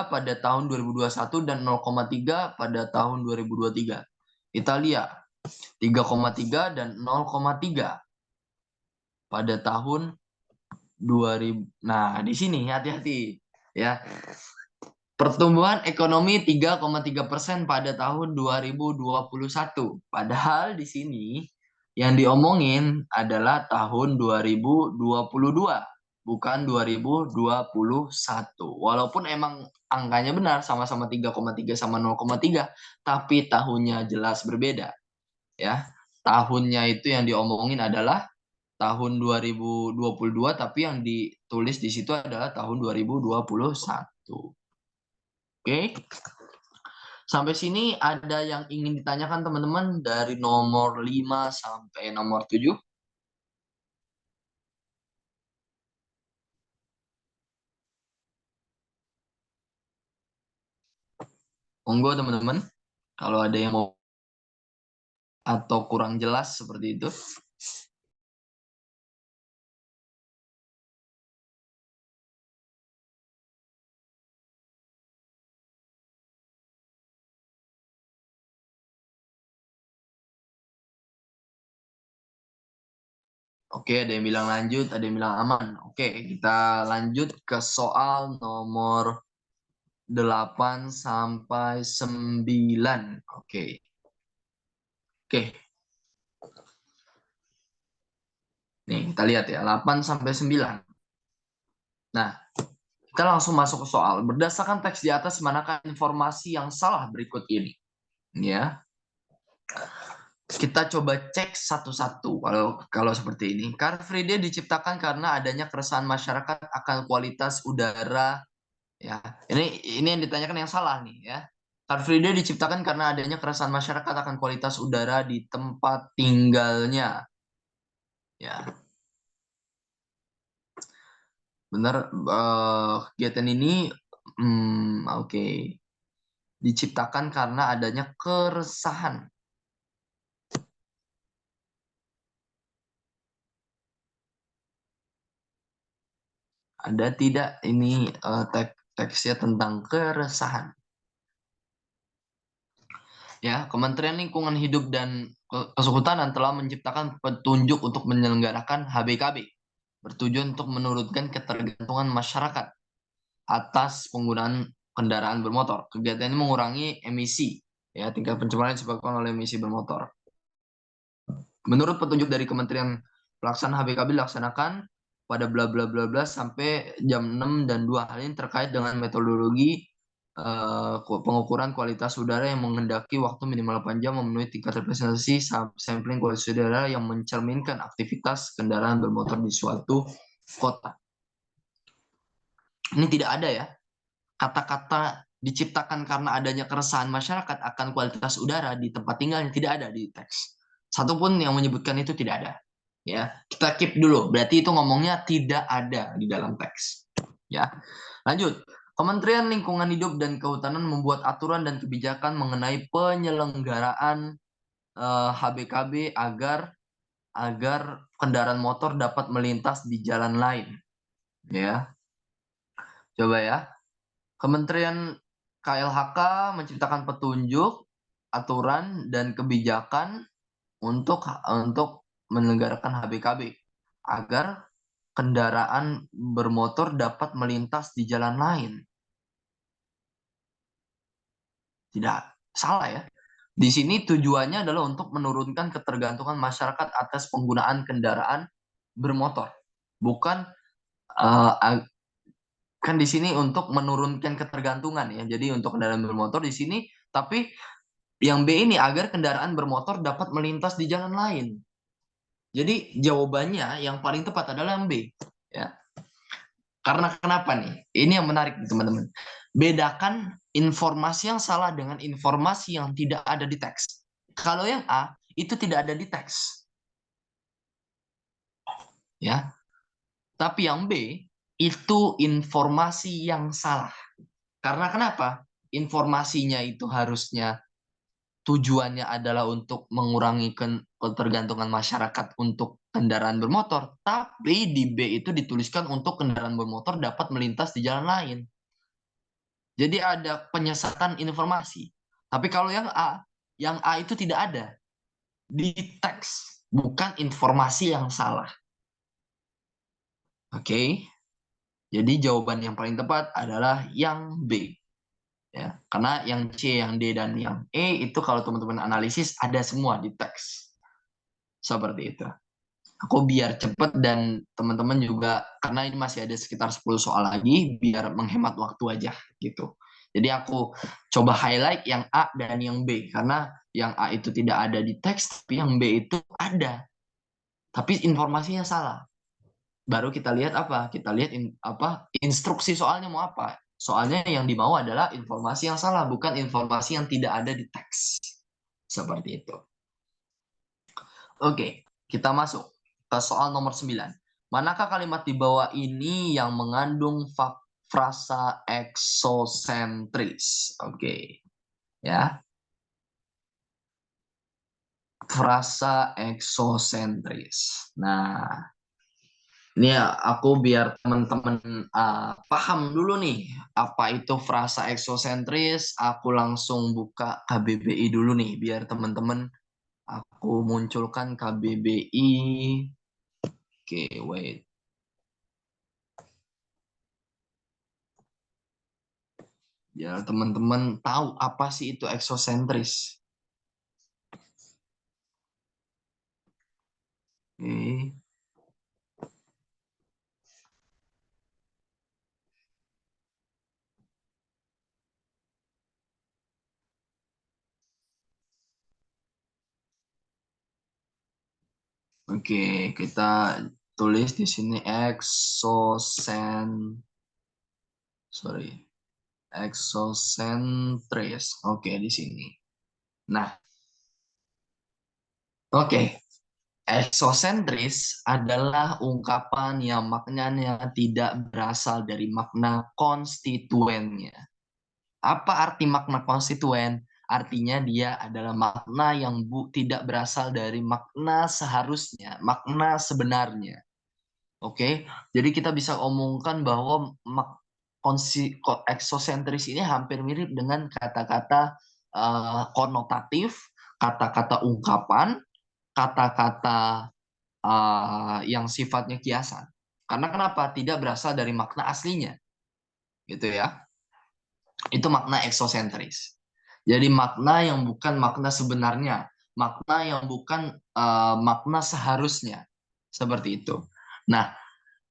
Speaker 1: pada tahun 2021 dan 0,3 pada tahun 2023. Italia 3,3 dan 0,3 pada tahun 2000. Nah, di sini hati-hati ya. Pertumbuhan ekonomi 3,3% pada tahun 2021. Padahal di sini yang diomongin adalah tahun 2022, bukan 2021. Walaupun emang angkanya benar, sama-sama 3,3 sama 0,3, tapi tahunnya jelas berbeda. Ya, tahunnya itu yang diomongin adalah tahun 2022, tapi yang ditulis di situ adalah tahun 2021. Oke. Sampai sini ada yang ingin ditanyakan teman-teman dari nomor 5 sampai nomor 7? Monggo teman-teman, kalau ada yang mau atau kurang jelas seperti itu. Oke, ada yang bilang lanjut, ada yang bilang aman. Oke, kita lanjut ke soal nomor 8 sampai 9. Oke. Oke. Nih, kita lihat ya, 8 sampai 9. Nah, kita langsung masuk ke soal. Berdasarkan teks di atas, manakah informasi yang salah berikut ini? Ya. Kita coba cek satu-satu kalau seperti ini. Car Free Day diciptakan karena adanya keresahan masyarakat akan kualitas udara. Ya, ini yang ditanyakan yang salah nih ya. Car Free Day diciptakan karena adanya keresahan masyarakat akan kualitas udara di tempat tinggalnya. Ya, benar. Kegiatan ini, oke, diciptakan karena adanya keresahan. Ada tidak ini teksnya tentang keresahan? Ya, Kementerian Lingkungan Hidup dan Kehutanan telah menciptakan petunjuk untuk menyelenggarakan HBKB, bertujuan untuk menurunkan ketergantungan masyarakat atas penggunaan kendaraan bermotor. Kegiatan ini mengurangi emisi, ya, tingkat pencemaran disebabkan oleh emisi bermotor. Menurut petunjuk dari Kementerian, pelaksanaan HBKB dilaksanakan pada bla bla bla bla sampai jam 6 dan 2. Hal ini terkait dengan metodologi pengukuran kualitas udara yang menghendaki waktu minimal 8 jam memenuhi tingkat representasi sampling kualitas udara yang mencerminkan aktivitas kendaraan bermotor di suatu kota. Ini tidak ada ya kata-kata diciptakan karena adanya keresahan masyarakat akan kualitas udara di tempat tinggalnya, tidak ada di teks. Satupun yang menyebutkan itu tidak ada. Ya, kita keep dulu. Berarti itu ngomongnya tidak ada di dalam teks. Ya, lanjut. Kementerian Lingkungan Hidup dan Kehutanan membuat aturan dan kebijakan mengenai penyelenggaraan HBKB agar kendaraan motor dapat melintas di jalan lain. Ya, coba ya. Kementerian KLHK menciptakan petunjuk, aturan, dan kebijakan untuk menyelenggarakan HBKB agar kendaraan bermotor dapat melintas di jalan lain. Tidak salah ya. Di sini tujuannya adalah untuk menurunkan ketergantungan masyarakat atas penggunaan kendaraan bermotor. Bukan kan di sini untuk menurunkan ketergantungan ya. Jadi untuk kendaraan bermotor di sini, tapi yang B ini agar kendaraan bermotor dapat melintas di jalan lain. Jadi jawabannya yang paling tepat adalah yang B. Ya. Karena kenapa nih? Ini yang menarik teman-teman. Bedakan informasi yang salah dengan informasi yang tidak ada di teks. Kalau yang A itu tidak ada di teks. Ya. Tapi yang B itu informasi yang salah. Karena kenapa? Informasinya itu harusnya tujuannya adalah untuk mengurangi ketergantungan masyarakat untuk kendaraan bermotor, tapi di B itu dituliskan untuk kendaraan bermotor dapat melintas di jalan lain. Jadi ada penyesatan informasi. Tapi kalau yang A itu tidak ada di teks, bukan informasi yang salah. Oke. Jadi jawaban yang paling tepat adalah yang B. Ya, karena yang C, yang D, dan yang E itu kalau teman-teman analisis ada semua di teks. Seperti itu. Aku biar cepet dan teman-teman juga, karena ini masih ada sekitar 10 soal lagi, biar menghemat waktu aja gitu. Jadi aku coba highlight yang A dan yang B, karena yang A itu tidak ada di teks, tapi yang B itu ada. Tapi informasinya salah. Baru kita lihat apa? Kita lihat instruksi soalnya mau apa. Soalnya yang dimau adalah informasi yang salah, bukan informasi yang tidak ada di teks. Seperti itu. Oke, kita masuk ke soal nomor 9. Manakah kalimat di bawah ini yang mengandung frasa eksosentris? Oke, ya. Frasa eksosentris. Nah, ini ya aku biar teman-teman paham dulu nih apa itu frasa eksosentris. Aku langsung buka KBBI dulu nih biar teman-teman aku munculkan KBBI. Oke, wait. Biar teman-teman tahu apa sih itu eksosentris. Oke. Oke, kita tulis di sini eksosentris. Oke, di sini. Nah, oke. Eksosentris adalah ungkapan yang maknanya tidak berasal dari makna konstituennya. Apa arti makna konstituen? Artinya dia adalah makna yang tidak berasal dari makna seharusnya, makna sebenarnya. Oke, jadi kita bisa omongkan bahwa eksosentris ini hampir mirip dengan kata-kata konotatif, kata-kata ungkapan, kata-kata yang sifatnya kiasan. Karena kenapa? Tidak berasal dari makna aslinya, gitu ya. Itu makna eksosentris. Jadi makna yang bukan makna sebenarnya, makna yang bukan makna seharusnya, seperti itu. Nah,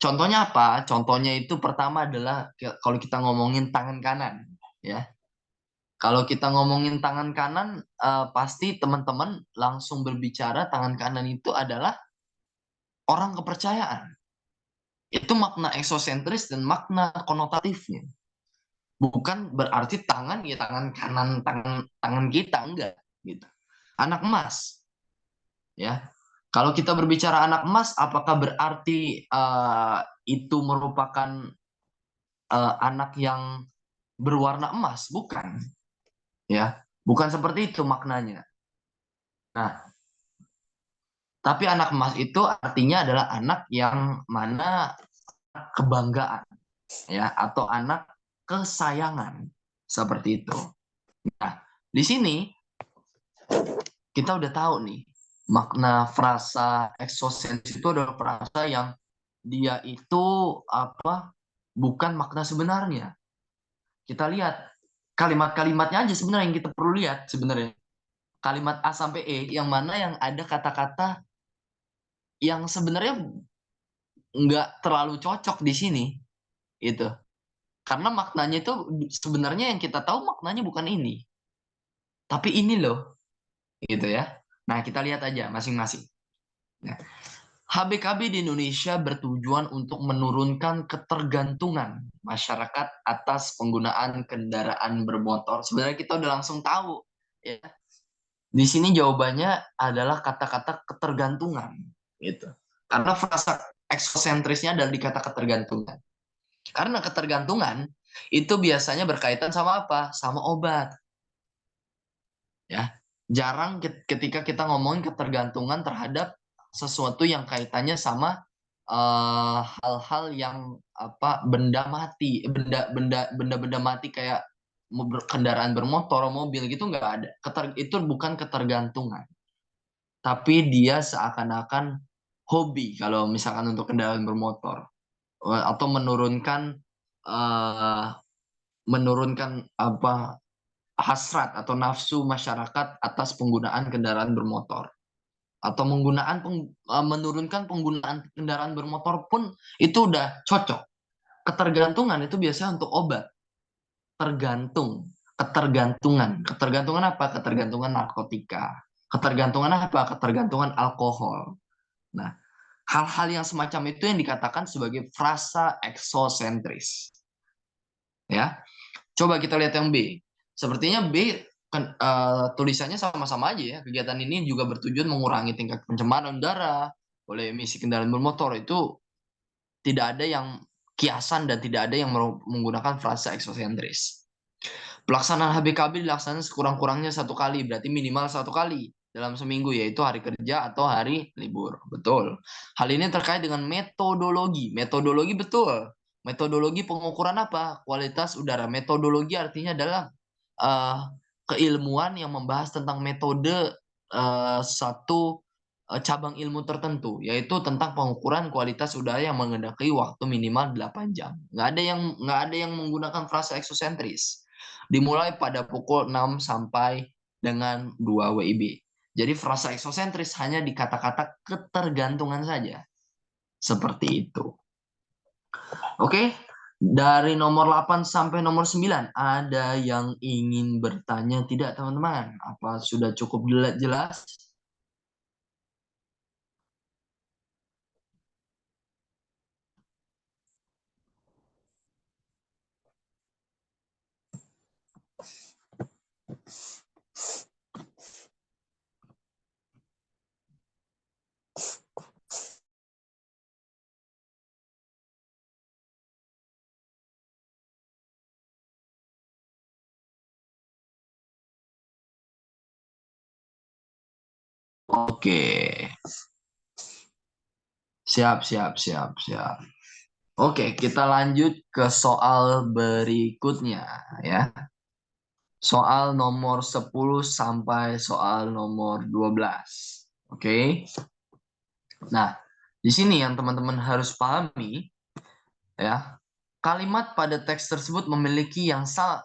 Speaker 1: contohnya apa? Contohnya itu pertama adalah kalau kita ngomongin tangan kanan, ya. Kalau kita ngomongin tangan kanan, pasti teman-teman langsung berbicara tangan kanan itu adalah orang kepercayaan. Itu makna eksosentris dan makna konotatifnya. Bukan berarti tangan ya tangan kanan tangan kita enggak gitu. Anak emas ya. Kalau kita berbicara anak emas, apakah berarti itu merupakan anak yang berwarna emas? Bukan, ya. Bukan seperti itu maknanya. Nah, tapi anak emas itu artinya adalah anak yang mana kebanggaan, ya, atau anak kesayangan, seperti itu. Nah, di sini kita udah tahu nih makna frasa eksosentris itu adalah frasa yang dia itu apa bukan makna sebenarnya. Kita lihat kalimat-kalimatnya aja sebenarnya yang kita perlu lihat sebenarnya. Kalimat A sampai E yang mana yang ada kata-kata yang sebenarnya nggak terlalu cocok di sini itu. Karena maknanya itu sebenarnya yang kita tahu maknanya bukan ini. Tapi ini loh gitu ya. Nah, kita lihat aja masing-masing. Nah, HBKB di Indonesia bertujuan untuk menurunkan ketergantungan masyarakat atas penggunaan kendaraan bermotor. Sebenarnya kita udah langsung tahu. Ya. Di sini jawabannya adalah kata-kata ketergantungan. Gitu. Karena frasa eksosentrisnya adalah di kata ketergantungan. Karena ketergantungan itu biasanya berkaitan sama apa? Sama obat. Ya, jarang ketika kita ngomongin ketergantungan terhadap sesuatu yang kaitannya sama hal-hal yang apa benda mati, benda-benda mati kayak kendaraan bermotor, mobil gitu nggak ada. Itu bukan ketergantungan, tapi dia seakan-akan hobi kalau misalkan untuk kendaraan bermotor atau eh, menurunkan apa hasrat atau nafsu masyarakat atas penggunaan kendaraan bermotor atau menurunkan penggunaan kendaraan bermotor pun itu udah cocok. Ketergantungan itu biasanya untuk obat. Tergantung, ketergantungan apa? Ketergantungan narkotika. Ketergantungan apa? Ketergantungan alkohol. Nah, hal-hal yang semacam itu yang dikatakan sebagai frasa eksosentris. Ya. Coba kita lihat yang B. Sepertinya B kan, tulisannya sama-sama aja ya. Kegiatan ini juga bertujuan mengurangi tingkat pencemaran udara oleh emisi kendaraan bermotor. Itu tidak ada yang kiasan dan tidak ada yang menggunakan frasa eksosentris. Pelaksanaan HBKB dilaksanakan sekurang-kurangnya 1 kali, berarti minimal 1 kali dalam seminggu, yaitu hari kerja atau hari libur. Betul. Hal ini terkait dengan metodologi. Metodologi betul. Metodologi pengukuran apa? Kualitas udara. Metodologi artinya adalah uh, keilmuan yang membahas tentang metode satu cabang ilmu tertentu, yaitu tentang pengukuran kualitas udara yang mengendaki waktu minimal 8 jam. Nggak ada yang menggunakan frasa eksosentris. Dimulai pada pukul 6 sampai dengan 2 WIB. Jadi frasa eksosentris hanya di kata-kata ketergantungan saja. Seperti itu. Oke, dari nomor 8 sampai nomor 9, ada yang ingin bertanya tidak, teman-teman? Apa sudah cukup jelas? Oke, siap, siap, siap, siap. Oke, kita lanjut ke soal berikutnya ya. Soal nomor 10 sampai soal nomor 12. Oke. Nah, di sini yang teman-teman harus pahami ya, kalimat pada teks tersebut memiliki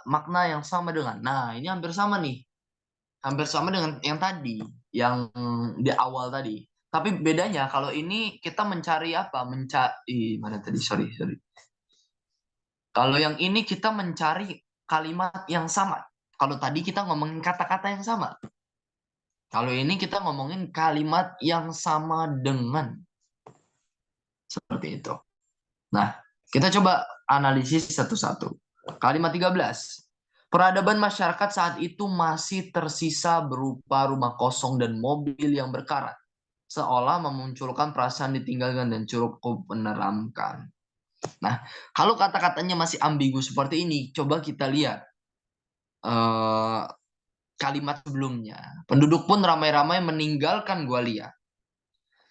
Speaker 1: makna yang sama dengan. Nah, ini hampir sama nih. Hampir sama dengan yang tadi, yang di awal tadi. Tapi bedanya kalau ini kita mencari apa? Mencari mana tadi? Sorry, sorry. Kalau yang ini kita mencari kalimat yang sama. Kalau tadi kita ngomongin kata-kata yang sama. Kalau ini kita ngomongin kalimat yang sama dengan. Seperti itu. Nah, kita coba analisis satu-satu. Kalimat 13. Peradaban masyarakat saat itu masih tersisa berupa rumah kosong dan mobil yang berkarat. Seolah memunculkan perasaan ditinggalkan dan cukup meneramkan. Nah, kalau kata-katanya masih ambigu seperti ini, coba kita lihat kalimat sebelumnya. Penduduk pun ramai-ramai meninggalkan Gwalia.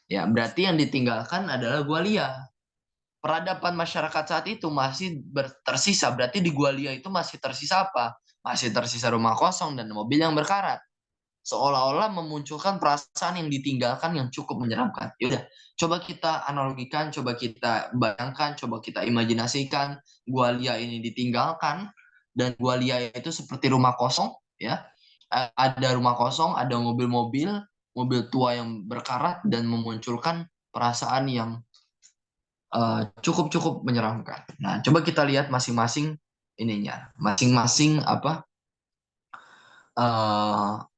Speaker 1: Ya, berarti yang ditinggalkan adalah Gwalia. Peradaban masyarakat saat itu masih tersisa. Berarti di Gwalia itu masih tersisa apa? Masih tersisa rumah kosong dan mobil yang berkarat. Seolah-olah memunculkan perasaan yang ditinggalkan yang cukup menyeramkan. Yaudah, coba kita analogikan, coba kita bayangkan, coba kita imajinasikan Gwalia ini ditinggalkan dan Gwalia itu seperti rumah kosong, ya. Ada rumah kosong, ada mobil-mobil, mobil tua yang berkarat dan memunculkan perasaan yang cukup-cukup menyeramkan. Nah, coba kita lihat masing-masing ininya, masing-masing apa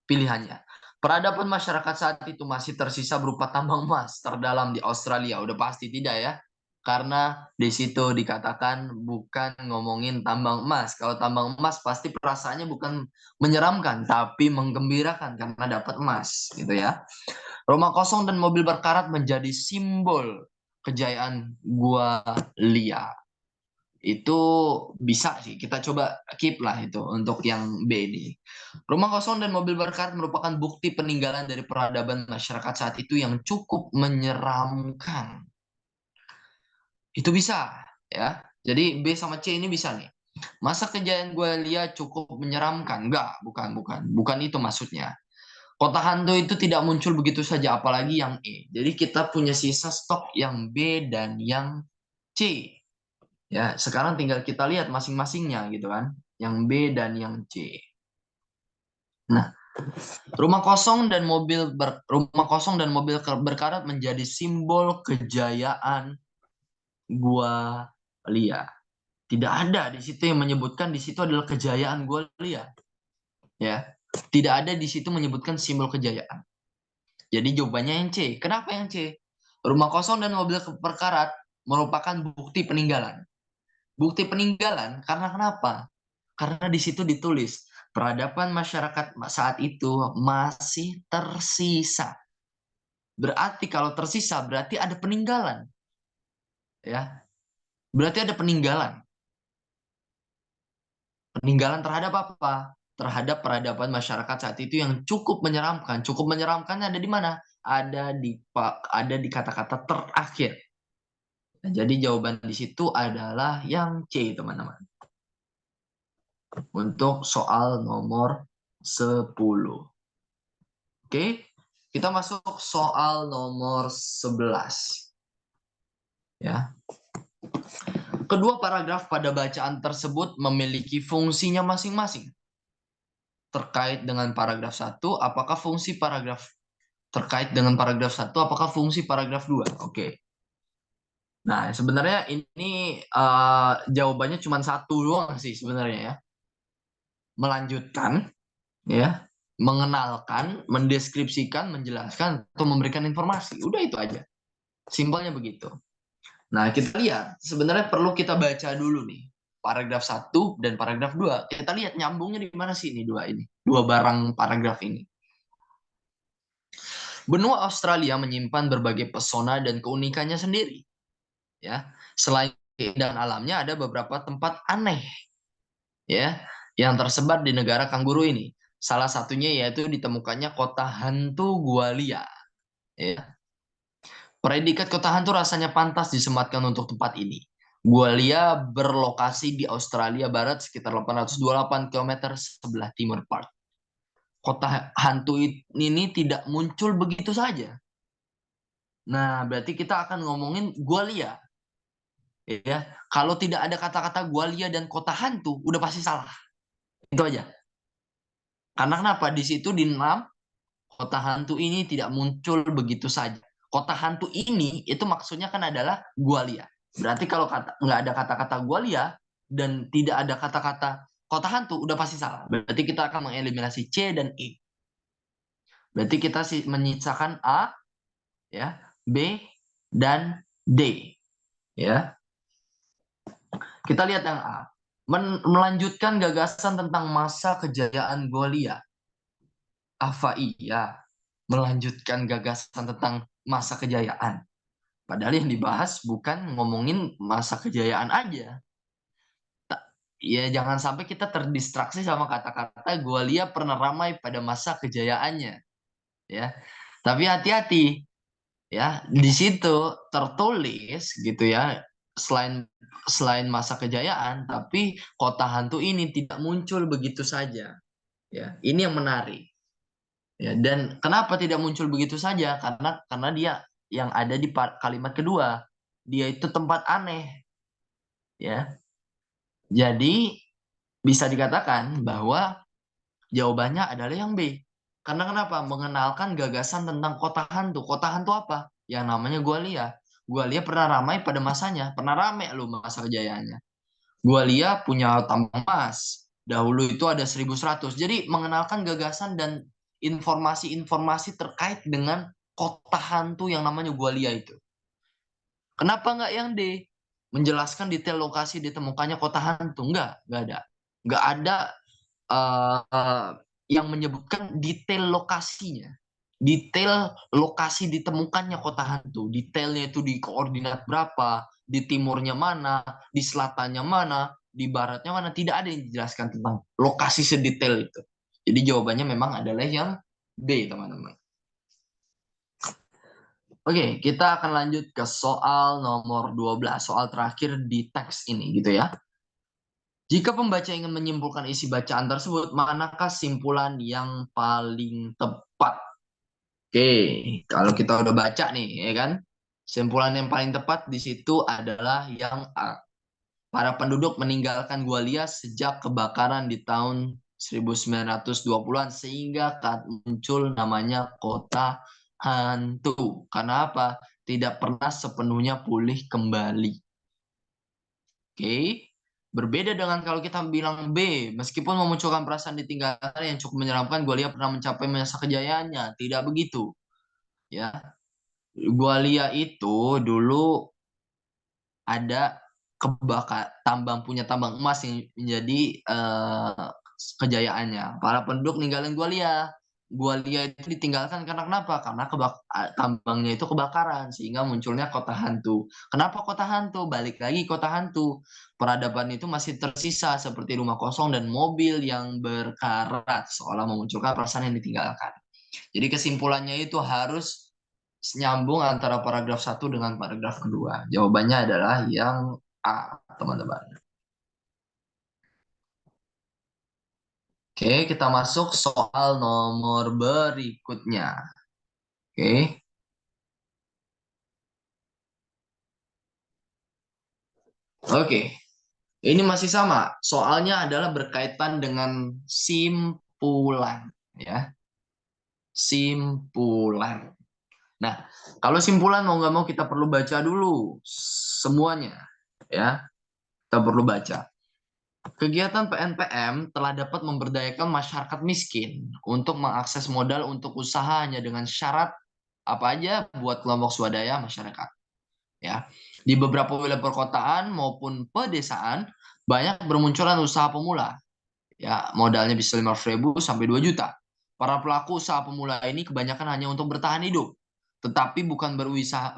Speaker 1: pilihannya. Peradaban masyarakat saat itu masih tersisa berupa tambang emas terdalam di Australia. Udah pasti tidak ya? Karena di situ dikatakan bukan ngomongin tambang emas. Kalau tambang emas pasti perasaannya bukan menyeramkan, tapi menggembirakan karena dapat emas, gitu ya. Rumah kosong dan mobil berkarat menjadi simbol kejayaan Gua Lia. Itu bisa sih, kita coba keep lah itu untuk yang B ini. Rumah kosong dan mobil berkarat merupakan bukti peninggalan dari peradaban masyarakat saat itu yang cukup menyeramkan. Itu bisa ya. Jadi B sama C ini bisa nih. Masa kejayaan Gwalia cukup menyeramkan? Enggak, bukan itu maksudnya. Kota hantu itu tidak muncul begitu saja, apalagi yang E. Jadi kita punya sisa stok yang B dan yang C. Ya, sekarang tinggal kita lihat masing-masingnya gitu kan. Yang B dan yang C. Nah, rumah kosong dan mobil berkarat menjadi simbol kejayaan Gua Lia. Tidak ada di situ yang menyebutkan di situ adalah kejayaan Gua Lia. Ya. Tidak ada di situ menyebutkan simbol kejayaan. Jadi jawabannya yang C. Kenapa yang C? Rumah kosong dan mobil berkarat merupakan bukti peninggalan. Bukti peninggalan karena kenapa? Karena di situ ditulis peradaban masyarakat saat itu masih tersisa. Berarti kalau tersisa berarti ada peninggalan, ya. Berarti ada peninggalan. Peninggalan terhadap apa? Terhadap peradaban masyarakat saat itu yang cukup menyeramkan. Cukup menyeramkannya ada di mana? Ada di kata-kata terakhir. Nah, jadi jawaban di situ adalah yang C, teman-teman. Untuk soal nomor 10. Oke, kita masuk soal nomor 11. Ya. Kedua paragraf pada bacaan tersebut memiliki fungsinya masing-masing. Terkait dengan paragraf 1, apakah fungsi paragraf terkait dengan paragraf 1, apakah fungsi paragraf 2? Oke. Nah, sebenarnya ini jawabannya cuma satu doang sih sebenarnya ya. Melanjutkan, ya, mengenalkan, mendeskripsikan, menjelaskan, atau memberikan informasi. Udah itu aja. Simpelnya begitu. Nah, kita lihat. Sebenarnya perlu kita baca dulu nih. Paragraf 1 dan paragraf 2. Kita lihat nyambungnya di mana sih ini dua ini. Dua barang paragraf ini. Benua Australia menyimpan berbagai pesona dan keunikannya sendiri. Ya, selain keindahan alamnya ada beberapa tempat aneh, ya, yang tersebar di negara kanguru ini. Salah satunya yaitu ditemukannya kota hantu Gwalia. Ya. Predikat kota hantu rasanya pantas disematkan untuk tempat ini. Gwalia berlokasi di Australia Barat sekitar 828 km sebelah timur Perth. Kota hantu ini tidak muncul begitu saja. Nah, berarti kita akan ngomongin Gwalia. Ya, kalau tidak ada kata-kata Gwalia dan kota hantu, udah pasti salah. Itu aja. Karena kenapa? Di situ di 6, kota hantu ini tidak muncul begitu saja. Kota hantu ini itu maksudnya kan adalah Gwalia. Berarti kalau nggak ada kata-kata Gwalia dan tidak ada kata-kata kota hantu, udah pasti salah. Berarti kita akan mengeliminasi C dan E. Berarti kita menyisakan A, ya, B, dan D. Ya, kita lihat yang A. Melanjutkan gagasan tentang masa kejayaan Gwalia. Apa iya melanjutkan gagasan tentang masa kejayaan? Padahal yang dibahas bukan ngomongin masa kejayaan aja. Ya jangan sampai kita terdistraksi sama kata-kata Gwalia pernah ramai pada masa kejayaannya. Ya, tapi hati-hati. Ya, di situ tertulis gitu ya, selain selain masa kejayaan, tapi kota hantu ini tidak muncul begitu saja. Ya, ini yang menarik. Ya, dan kenapa tidak muncul begitu saja? Karena dia yang ada di kalimat kedua, dia itu tempat aneh. Ya, jadi bisa dikatakan bahwa jawabannya adalah yang B. Karena kenapa? Mengenalkan gagasan tentang kota hantu. Kota hantu apa? Yang namanya Gwalia. Gwalia pernah ramai pada masanya. Pernah ramai loh masa kejayaannya. Gwalia punya tambang emas. Dahulu itu ada 1100. Jadi mengenalkan gagasan dan informasi-informasi terkait dengan kota hantu yang namanya Gwalia itu. Kenapa nggak yang D? Menjelaskan detail lokasi ditemukannya kota hantu. Nggak ada. Nggak ada uh, yang menyebutkan detail lokasinya. Detail lokasi ditemukannya kota hantu. Detailnya itu di koordinat berapa, di timurnya mana, di selatannya mana, di baratnya mana. Tidak ada yang dijelaskan tentang lokasi sedetail itu. Jadi jawabannya memang adalah yang B, teman-teman. Oke, kita akan lanjut ke soal nomor 12. Soal terakhir di teks ini gitu ya. Jika pembaca ingin menyimpulkan isi bacaan tersebut, manakah simpulan yang paling tepat? Oke, kalau kita udah baca nih, ya kan? Simpulan yang paling tepat di situ adalah yang A. Para penduduk meninggalkan Gwalia sejak kebakaran di tahun 1920-an sehingga muncul namanya kota hantu. Karena apa? Tidak pernah sepenuhnya pulih kembali. Oke. Berbeda dengan kalau kita bilang B, meskipun memunculkan perasaan ditinggalkan yang cukup menyeramkan, Gwalia pernah mencapai masa kejayaannya. Tidak begitu. Ya, Gwalia itu dulu ada tambang punya tambang emas yang menjadi kejayaannya. Para penduduk ninggalin Gwalia. Gwalia itu ditinggalkan karena kenapa? Karena tambangnya itu kebakaran sehingga munculnya kota hantu. Kenapa kota hantu? Balik lagi kota hantu. Peradaban itu masih tersisa seperti rumah kosong dan mobil yang berkarat seolah memunculkan perasaan yang ditinggalkan. Jadi kesimpulannya itu harus nyambung antara paragraf satu dengan paragraf kedua. Jawabannya adalah yang A, teman-teman. Oke, kita masuk soal nomor berikutnya. Oke. Oke. Ini masih sama. Soalnya adalah berkaitan dengan simpulan, ya. Simpulan. Nah, kalau simpulan mau nggak mau kita perlu baca dulu semuanya, ya. Kita perlu baca. Kegiatan PNPM telah dapat memberdayakan masyarakat miskin untuk mengakses modal untuk usaha hanya dengan syarat apa aja buat kelompok swadaya masyarakat. Ya, di beberapa wilayah perkotaan maupun pedesaan banyak bermunculan usaha pemula. Ya, modalnya bisa 5.000 sampai 2 juta. Para pelaku usaha pemula ini kebanyakan hanya untuk bertahan hidup, tetapi bukan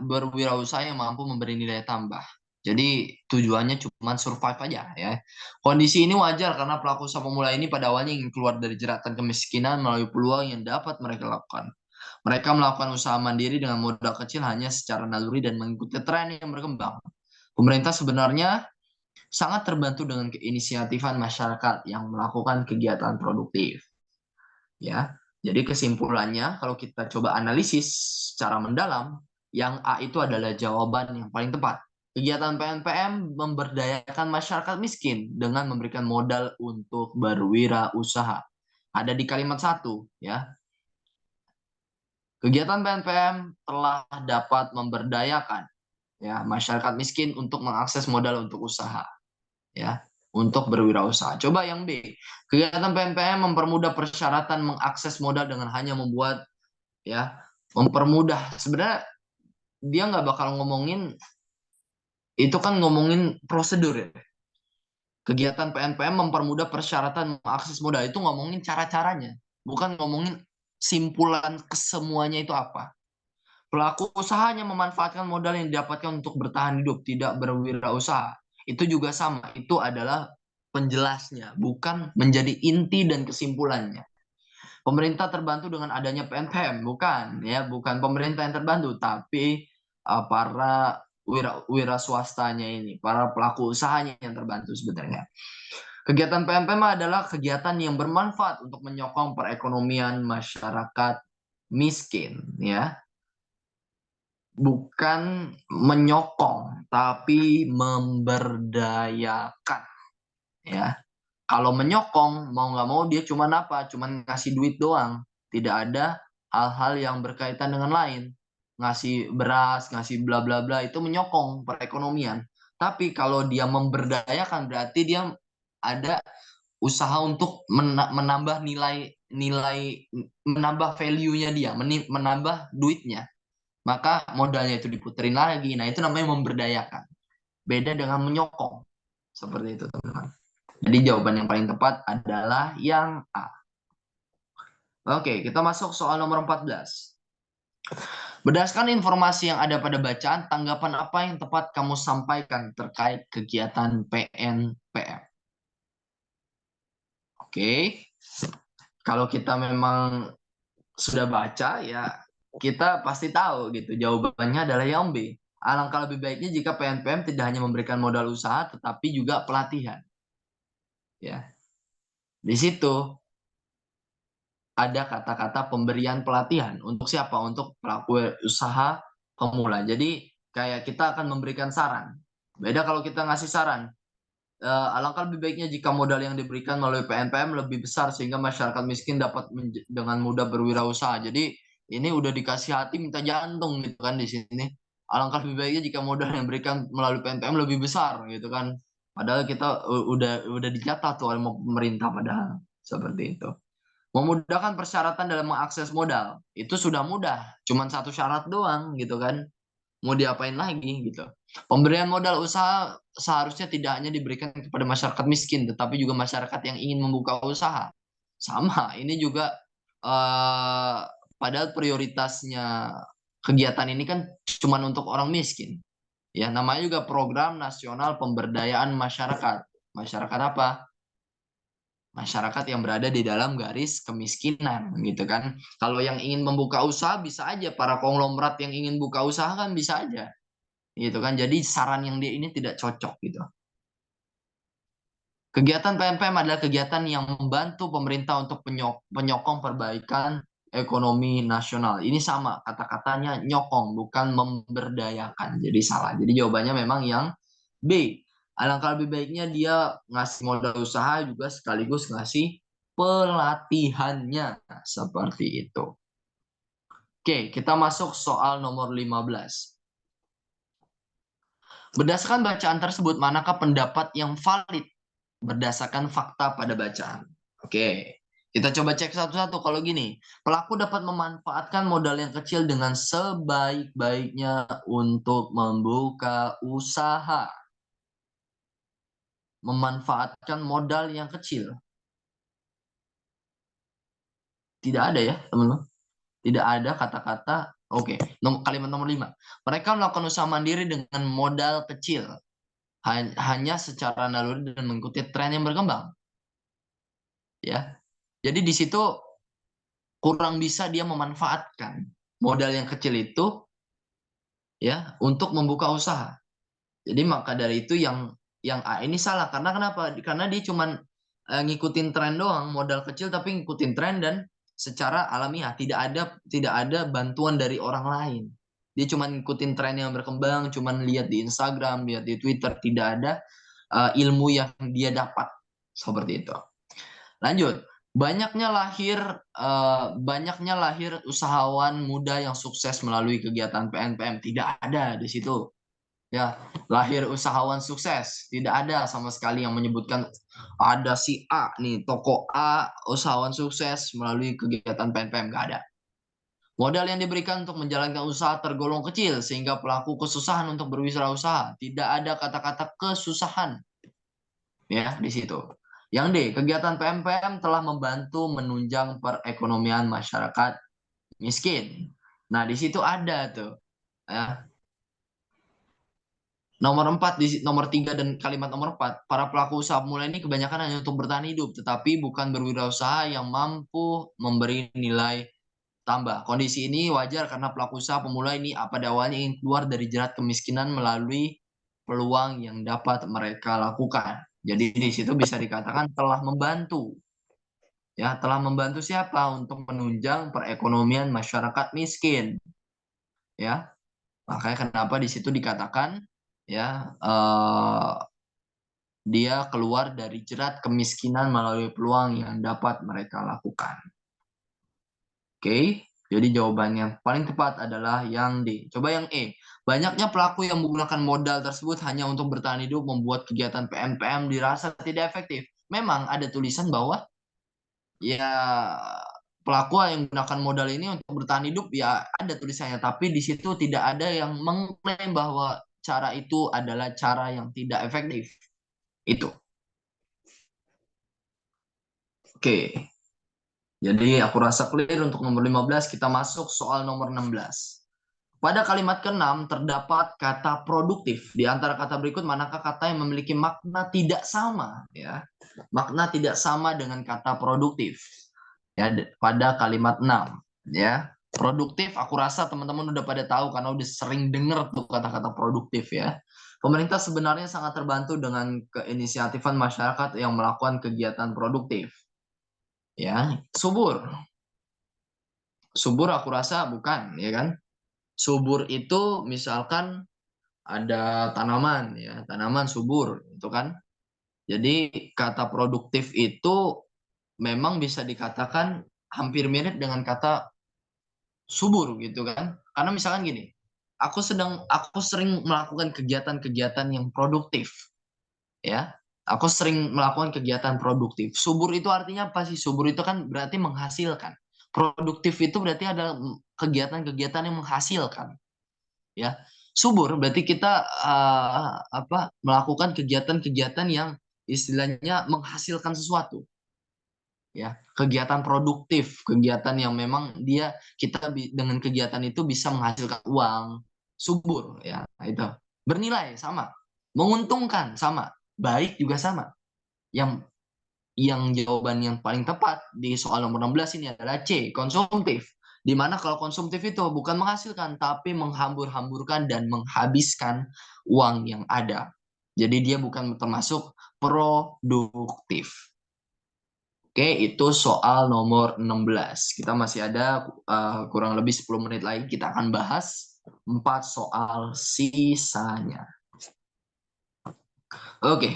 Speaker 1: berwirausaha yang mampu memberi nilai tambah. Jadi tujuannya cuma survive aja, ya. Kondisi ini wajar karena pelaku usaha pemula ini pada awalnya ingin keluar dari jeratan kemiskinan melalui peluang yang dapat mereka lakukan. Mereka melakukan usaha mandiri dengan modal kecil hanya secara naluri dan mengikuti tren yang berkembang. Pemerintah sebenarnya sangat terbantu dengan keinisiatifan masyarakat yang melakukan kegiatan produktif. Ya, jadi kesimpulannya kalau kita coba analisis secara mendalam, yang A itu adalah jawaban yang paling tepat. Kegiatan PNPM memberdayakan masyarakat miskin dengan memberikan modal untuk berwirausaha. Ada di kalimat satu, ya. Kegiatan PNPM telah dapat memberdayakan ya masyarakat miskin untuk mengakses modal untuk usaha, ya, untuk berwirausaha. Coba yang B. Kegiatan PNPM mempermudah persyaratan mengakses modal dengan hanya membuat ya mempermudah. Sebenarnya dia nggak bakal ngomongin itu kan ngomongin prosedur ya. Kegiatan PNPM mempermudah persyaratan mengakses modal itu ngomongin cara-caranya, bukan ngomongin simpulan kesemuanya itu apa. Pelaku usahanya memanfaatkan modal yang didapatkan untuk bertahan hidup, tidak berwirausaha. Itu juga sama, itu adalah penjelasnya, bukan menjadi inti dan kesimpulannya. Pemerintah terbantu dengan adanya PNPM, bukan ya, bukan pemerintah yang terbantu, tapi para wira swastanya ini, para pelaku usahanya yang terbantu sebenarnya. Kegiatan PNPM adalah kegiatan yang bermanfaat untuk menyokong perekonomian masyarakat miskin, ya, bukan menyokong tapi memberdayakan, ya. Kalau menyokong mau nggak mau dia cuma apa, cuma ngasih duit doang, tidak ada hal-hal yang berkaitan dengan lain, ngasih beras, ngasih bla bla bla, itu menyokong perekonomian. Tapi kalau dia memberdayakan berarti dia ada usaha untuk menambah nilai menambah value-nya dia, menambah duitnya, maka modalnya itu diputerin lagi. Nah, itu namanya memberdayakan. Beda dengan menyokong. Seperti itu, teman-teman. Jadi jawaban yang paling tepat adalah yang A. Oke, kita masuk soal nomor 14. Berdasarkan informasi yang ada pada bacaan, tanggapan apa yang tepat kamu sampaikan terkait kegiatan PNPM? Oke, kalau kita memang sudah baca, ya kita pasti tahu gitu. Jawabannya adalah yang B. Alangkah lebih baiknya jika PNPM tidak hanya memberikan modal usaha, tetapi juga pelatihan. Ya, di situ ada kata-kata pemberian pelatihan untuk siapa? Untuk pelaku usaha pemula. Jadi kayak kita akan memberikan saran. Beda kalau kita ngasih saran. Alangkah lebih baiknya jika modal yang diberikan melalui PNPM lebih besar sehingga masyarakat miskin dapat dengan mudah berwirausaha. Jadi ini udah dikasih hati minta jantung gitu kan di sini. Alangkah lebih baiknya jika modal yang diberikan melalui PNPM lebih besar gitu kan. Padahal kita udah dicatat tuh oleh pemerintah padahal seperti itu. Memudahkan persyaratan dalam mengakses modal itu sudah mudah, cuman satu syarat doang gitu kan. mau diapain lagi gitu. Pemberian modal usaha seharusnya tidak hanya diberikan kepada masyarakat miskin, tetapi juga masyarakat yang ingin membuka usaha. Sama, ini juga padahal prioritasnya kegiatan ini kan cuma untuk orang miskin. Ya, namanya juga Program Nasional Pemberdayaan Masyarakat. Masyarakat apa? Masyarakat yang berada di dalam garis kemiskinan gitu kan. Kalau yang ingin membuka usaha bisa aja, para konglomerat yang ingin buka usaha kan bisa aja. Gitu kan. Jadi saran yang dia ini tidak cocok gitu. Kegiatan PNPM adalah kegiatan yang membantu pemerintah untuk penyokong perbaikan ekonomi nasional. Ini sama kata-katanya, nyokong bukan memberdayakan. Jadi salah. Jadi jawabannya memang yang B. Alangkah lebih baiknya dia ngasih modal usaha juga sekaligus ngasih pelatihannya. Seperti itu. Oke, kita masuk soal nomor 15. Berdasarkan bacaan tersebut, manakah pendapat yang valid berdasarkan fakta pada bacaan? Oke, kita coba cek satu-satu. Kalau gini, pelaku dapat memanfaatkan modal yang kecil dengan sebaik-baiknya untuk membuka usaha. Memanfaatkan modal yang kecil. Tidak ada ya, teman-teman? Tidak ada kata-kata. Oke, kalimat nomor 5. Mereka melakukan usaha mandiri dengan modal kecil. Hanya secara naluri dan mengikuti tren yang berkembang. Ya, jadi di situ kurang bisa dia memanfaatkan modal yang kecil itu ya untuk membuka usaha. Jadi maka dari itu yang A ini salah karena kenapa? Karena dia cuman ngikutin tren doang, modal kecil tapi ngikutin tren dan secara alamiah tidak ada bantuan dari orang lain. Dia cuman ngikutin tren yang berkembang, cuman lihat di Instagram, lihat di Twitter, tidak ada ilmu yang dia dapat seperti itu. Lanjut. Banyaknya lahir usahawan muda yang sukses melalui kegiatan PNPM. Tidak ada di situ. Ya, lahir usahawan sukses. Tidak ada sama sekali yang menyebutkan ada si A nih, toko A usahawan sukses melalui kegiatan PNPM. Nggak ada. Modal yang diberikan untuk menjalankan usaha tergolong kecil sehingga pelaku kesusahan untuk berwirausaha. Tidak ada kata-kata kesusahan ya di situ. Yang D, kegiatan PMPM telah membantu menunjang perekonomian masyarakat miskin. Nah, di situ ada tuh. Ya. Nomor 3 dan kalimat nomor 4, para pelaku usaha mulai ini kebanyakan hanya untuk bertahan hidup, tetapi bukan berwirausaha yang mampu memberi nilai tambah. Kondisi ini wajar karena pelaku usaha pemula ini pada awalnya ingin keluar dari jerat kemiskinan melalui peluang yang dapat mereka lakukan. Jadi di situ bisa dikatakan telah membantu. Ya, telah membantu siapa? Untuk menunjang perekonomian masyarakat miskin. Ya, makanya kenapa di situ dikatakan ya dia keluar dari jerat kemiskinan melalui peluang yang dapat mereka lakukan. Oke, jadi jawaban yang paling tepat adalah yang D. Coba yang E. Banyaknya pelaku yang menggunakan modal tersebut hanya untuk bertahan hidup membuat kegiatan PMPM dirasa tidak efektif. Memang ada tulisan bahwa ya pelaku yang menggunakan modal ini untuk bertahan hidup ya ada tulisannya, tapi di situ tidak ada yang mengklaim bahwa cara itu adalah cara yang tidak efektif. Itu. Oke. Jadi aku rasa clear untuk nomor 15, kita masuk soal nomor 16. Pada kalimat ke-6 terdapat kata produktif. Di antara kata berikut manakah kata yang memiliki makna tidak sama ya? Makna tidak sama dengan kata produktif. Ya, pada kalimat 6 ya. Produktif aku rasa teman-teman udah pada tahu karena udah sering dengar tuh kata-kata produktif ya. Pemerintah sebenarnya sangat terbantu dengan keinisiatifan masyarakat yang melakukan kegiatan produktif. Ya, subur. Subur aku rasa bukan, ya kan? Subur itu misalkan ada tanaman ya, tanaman subur itu kan. Jadi kata produktif itu memang bisa dikatakan hampir mirip dengan kata subur gitu kan. Karena misalkan gini, aku sering melakukan kegiatan-kegiatan yang produktif ya. Aku sering melakukan kegiatan produktif. Subur itu artinya apa sih? Subur itu kan berarti menghasilkan. Produktif itu berarti adalah kegiatan-kegiatan yang menghasilkan ya. Subur berarti kita melakukan kegiatan-kegiatan yang istilahnya menghasilkan sesuatu, ya, kegiatan produktif, kegiatan yang memang kita dengan kegiatan itu bisa menghasilkan uang. Subur, ya, itu bernilai sama, menguntungkan sama, baik juga sama. Yang jawaban yang paling tepat di soal nomor 16 ini adalah C, konsumtif. Di mana kalau konsumtif itu bukan menghasilkan, tapi menghambur-hamburkan dan menghabiskan uang yang ada. Jadi dia bukan termasuk produktif. Oke, itu soal nomor 16. Kita masih ada kurang lebih 10 menit lagi. Kita akan bahas 4 soal sisanya. Oke,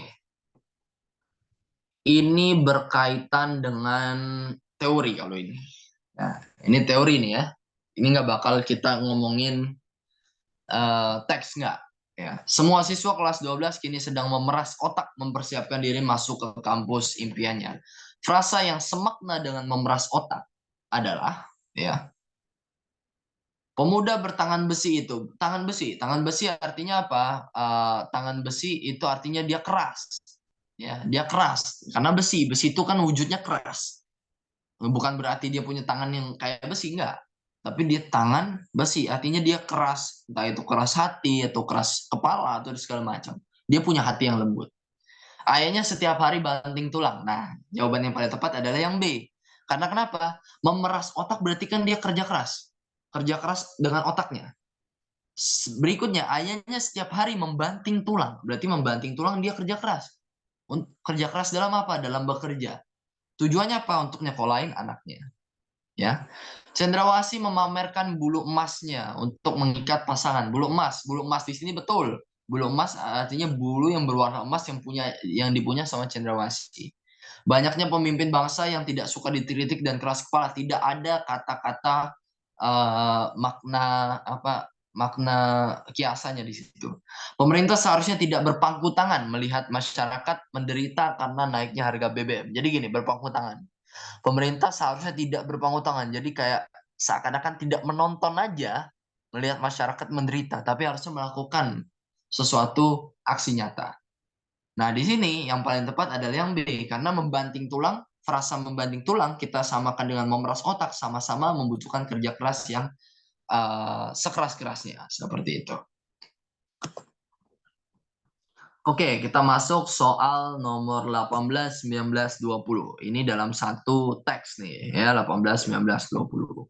Speaker 1: ini berkaitan dengan teori kalau ini. Nah, ini teori nih ya. Ini nggak bakal kita ngomongin teks nggak. Ya. Semua siswa kelas 12 kini sedang memeras otak mempersiapkan diri masuk ke kampus impiannya. Frasa yang semakna dengan memeras otak adalah, ya, pemuda bertangan besi itu. Tangan besi artinya apa? Tangan besi itu artinya dia keras. Ya, dia keras karena besi. Besi itu kan wujudnya keras. Bukan berarti dia punya tangan yang kayak besi, enggak. Tapi dia tangan besi, artinya dia keras. Entah itu keras hati, atau keras kepala, atau segala macam. Dia punya hati yang lembut. Ayahnya setiap hari banting tulang. Nah, jawaban yang paling tepat adalah yang B. Karena kenapa? Memeras otak berarti kan dia kerja keras. Kerja keras dengan otaknya. Berikutnya, ayahnya setiap hari membanting tulang. Berarti membanting tulang dia kerja keras. Kerja keras dalam apa? Dalam bekerja. Tujuannya apa? Untuk nyekolahin anaknya. Ya, Cendrawasih memamerkan bulu emasnya untuk mengikat pasangan. Bulu emas di sini betul. Bulu emas artinya bulu yang berwarna emas yang dipunya sama Cendrawasih. Banyaknya pemimpin bangsa yang tidak suka dikritik dan keras kepala. Tidak ada kata-kata makna makna kiasannya di situ. Pemerintah seharusnya tidak berpangku tangan melihat masyarakat menderita karena naiknya harga BBM. Jadi gini, berpangku tangan. Pemerintah seharusnya tidak berpangku tangan. Jadi kayak seakan-akan tidak menonton aja melihat masyarakat menderita, tapi harusnya melakukan sesuatu aksi nyata. Nah, di sini yang paling tepat adalah yang B, karena membanting tulang, frasa membanting tulang kita samakan dengan memeras otak, sama-sama membutuhkan kerja keras yang sekeras-kerasnya, seperti itu. Oke, kita masuk soal nomor 18, 19, 20. Ini dalam satu teks nih, ya, 18, 19, 20.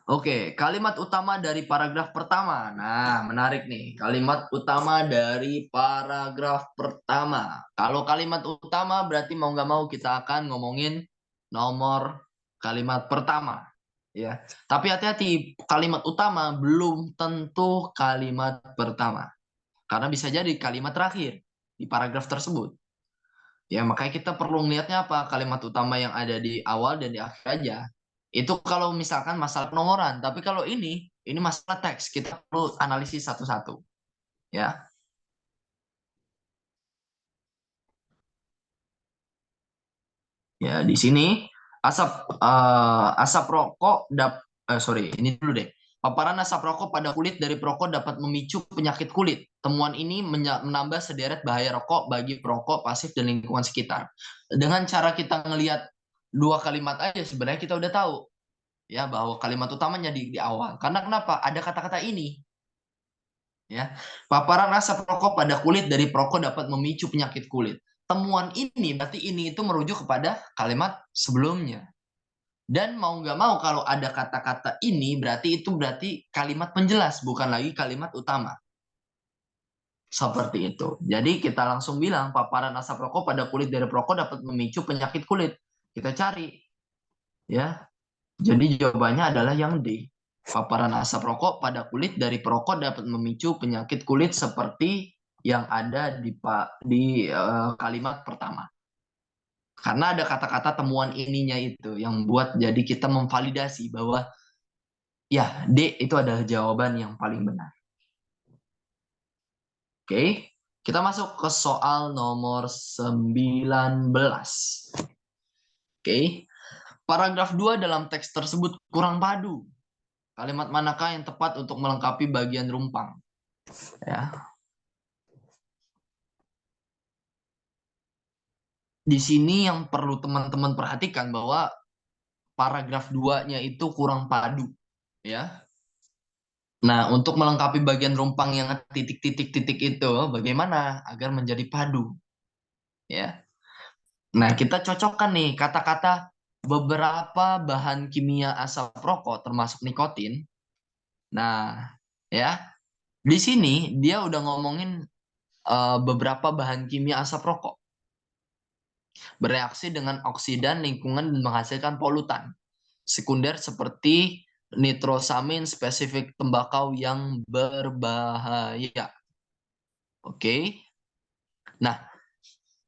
Speaker 1: Oke, kalimat utama dari paragraf pertama. Nah, menarik nih. Kalimat utama dari paragraf pertama. Kalau kalimat utama berarti mau nggak mau kita akan ngomongin nomor kalimat pertama. Ya, tapi hati-hati, kalimat utama belum tentu kalimat pertama. Karena bisa jadi kalimat terakhir di paragraf tersebut. Ya, makanya kita perlu melihatnya apa? Kalimat utama yang ada di awal dan di akhir aja. Itu kalau misalkan masalah penomoran. Tapi kalau ini masalah teks. Kita perlu analisis satu-satu. Ya, ya di sini asap rokok sorry, ini dulu deh. Paparan asap rokok pada kulit dari perokok dapat memicu penyakit kulit. Temuan ini menambah sederet bahaya rokok bagi perokok pasif dan lingkungan sekitar. Dengan cara kita ngelihat dua kalimat aja sebenarnya kita udah tahu, ya, bahwa kalimat utamanya di awal. Karena kenapa? Ada kata-kata ini, ya. Paparan asap rokok pada kulit dari perokok dapat memicu penyakit kulit. Temuan ini berarti ini itu merujuk kepada kalimat sebelumnya. Dan mau nggak mau kalau ada kata-kata ini berarti kalimat penjelas, bukan lagi kalimat utama. Seperti itu. Jadi kita langsung bilang paparan asap rokok pada kulit dari perokok dapat memicu penyakit kulit. Kita cari, ya. Jadi jawabannya adalah yang D. Paparan asap rokok pada kulit dari perokok dapat memicu penyakit kulit seperti yang ada di kalimat pertama. Karena ada kata-kata temuan ininya itu yang buat jadi kita memvalidasi bahwa ya D itu adalah jawaban yang paling benar. Oke, kita masuk ke soal nomor 19. Oke, paragraf 2 dalam teks tersebut kurang padu. Kalimat manakah yang tepat untuk melengkapi bagian rumpang? Ya. Di sini yang perlu teman-teman perhatikan bahwa paragraf 2-nya itu kurang padu, ya. Nah, untuk melengkapi bagian rumpang yang titik-titik-titik itu, bagaimana agar menjadi padu, ya. Nah, kita cocokkan nih kata-kata beberapa bahan kimia asap rokok termasuk nikotin. Nah, ya, di sini dia udah ngomongin beberapa bahan kimia asap rokok bereaksi dengan oksidan lingkungan dan menghasilkan polutan sekunder seperti nitrosamin spesifik tembakau yang berbahaya. Oke. Nah,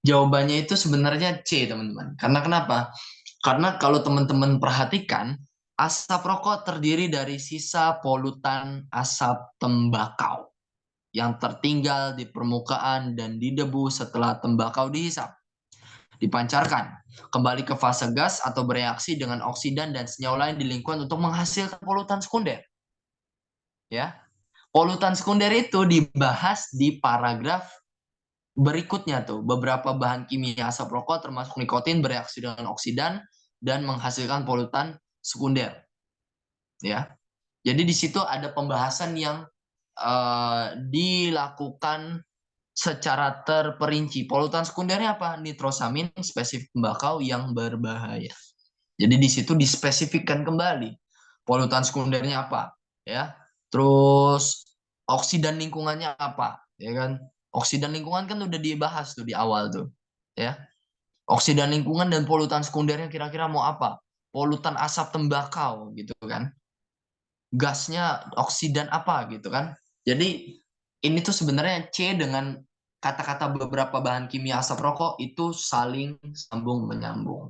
Speaker 1: jawabannya itu sebenarnya C, teman-teman. Karena kenapa? Karena kalau teman-teman perhatikan, asap rokok terdiri dari sisa polutan asap tembakau yang tertinggal di permukaan dan di debu setelah tembakau dihisap. Dipancarkan kembali ke fase gas atau bereaksi dengan oksidan dan senyawa lain di lingkungan untuk menghasilkan polutan sekunder. Ya, polutan sekunder itu dibahas di paragraf berikutnya tuh. Beberapa bahan kimia asap rokok termasuk nikotin bereaksi dengan oksidan dan menghasilkan polutan sekunder. Ya, jadi di situ ada pembahasan yang dilakukan secara terperinci. Polutan sekundernya apa? Nitrosamin spesifik tembakau yang berbahaya. Jadi di situ dispesifikkan kembali polutan sekundernya apa, ya. Terus oksidan lingkungannya apa, ya kan? Oksidan lingkungan kan udah dibahas tuh di awal tuh, ya. Oksidan lingkungan dan polutan sekundernya kira-kira mau apa? Polutan asap tembakau gitu kan. Gasnya oksidan apa gitu kan. Jadi ini tuh sebenarnya C dengan kata-kata beberapa bahan kimia asap rokok itu saling sambung menyambung.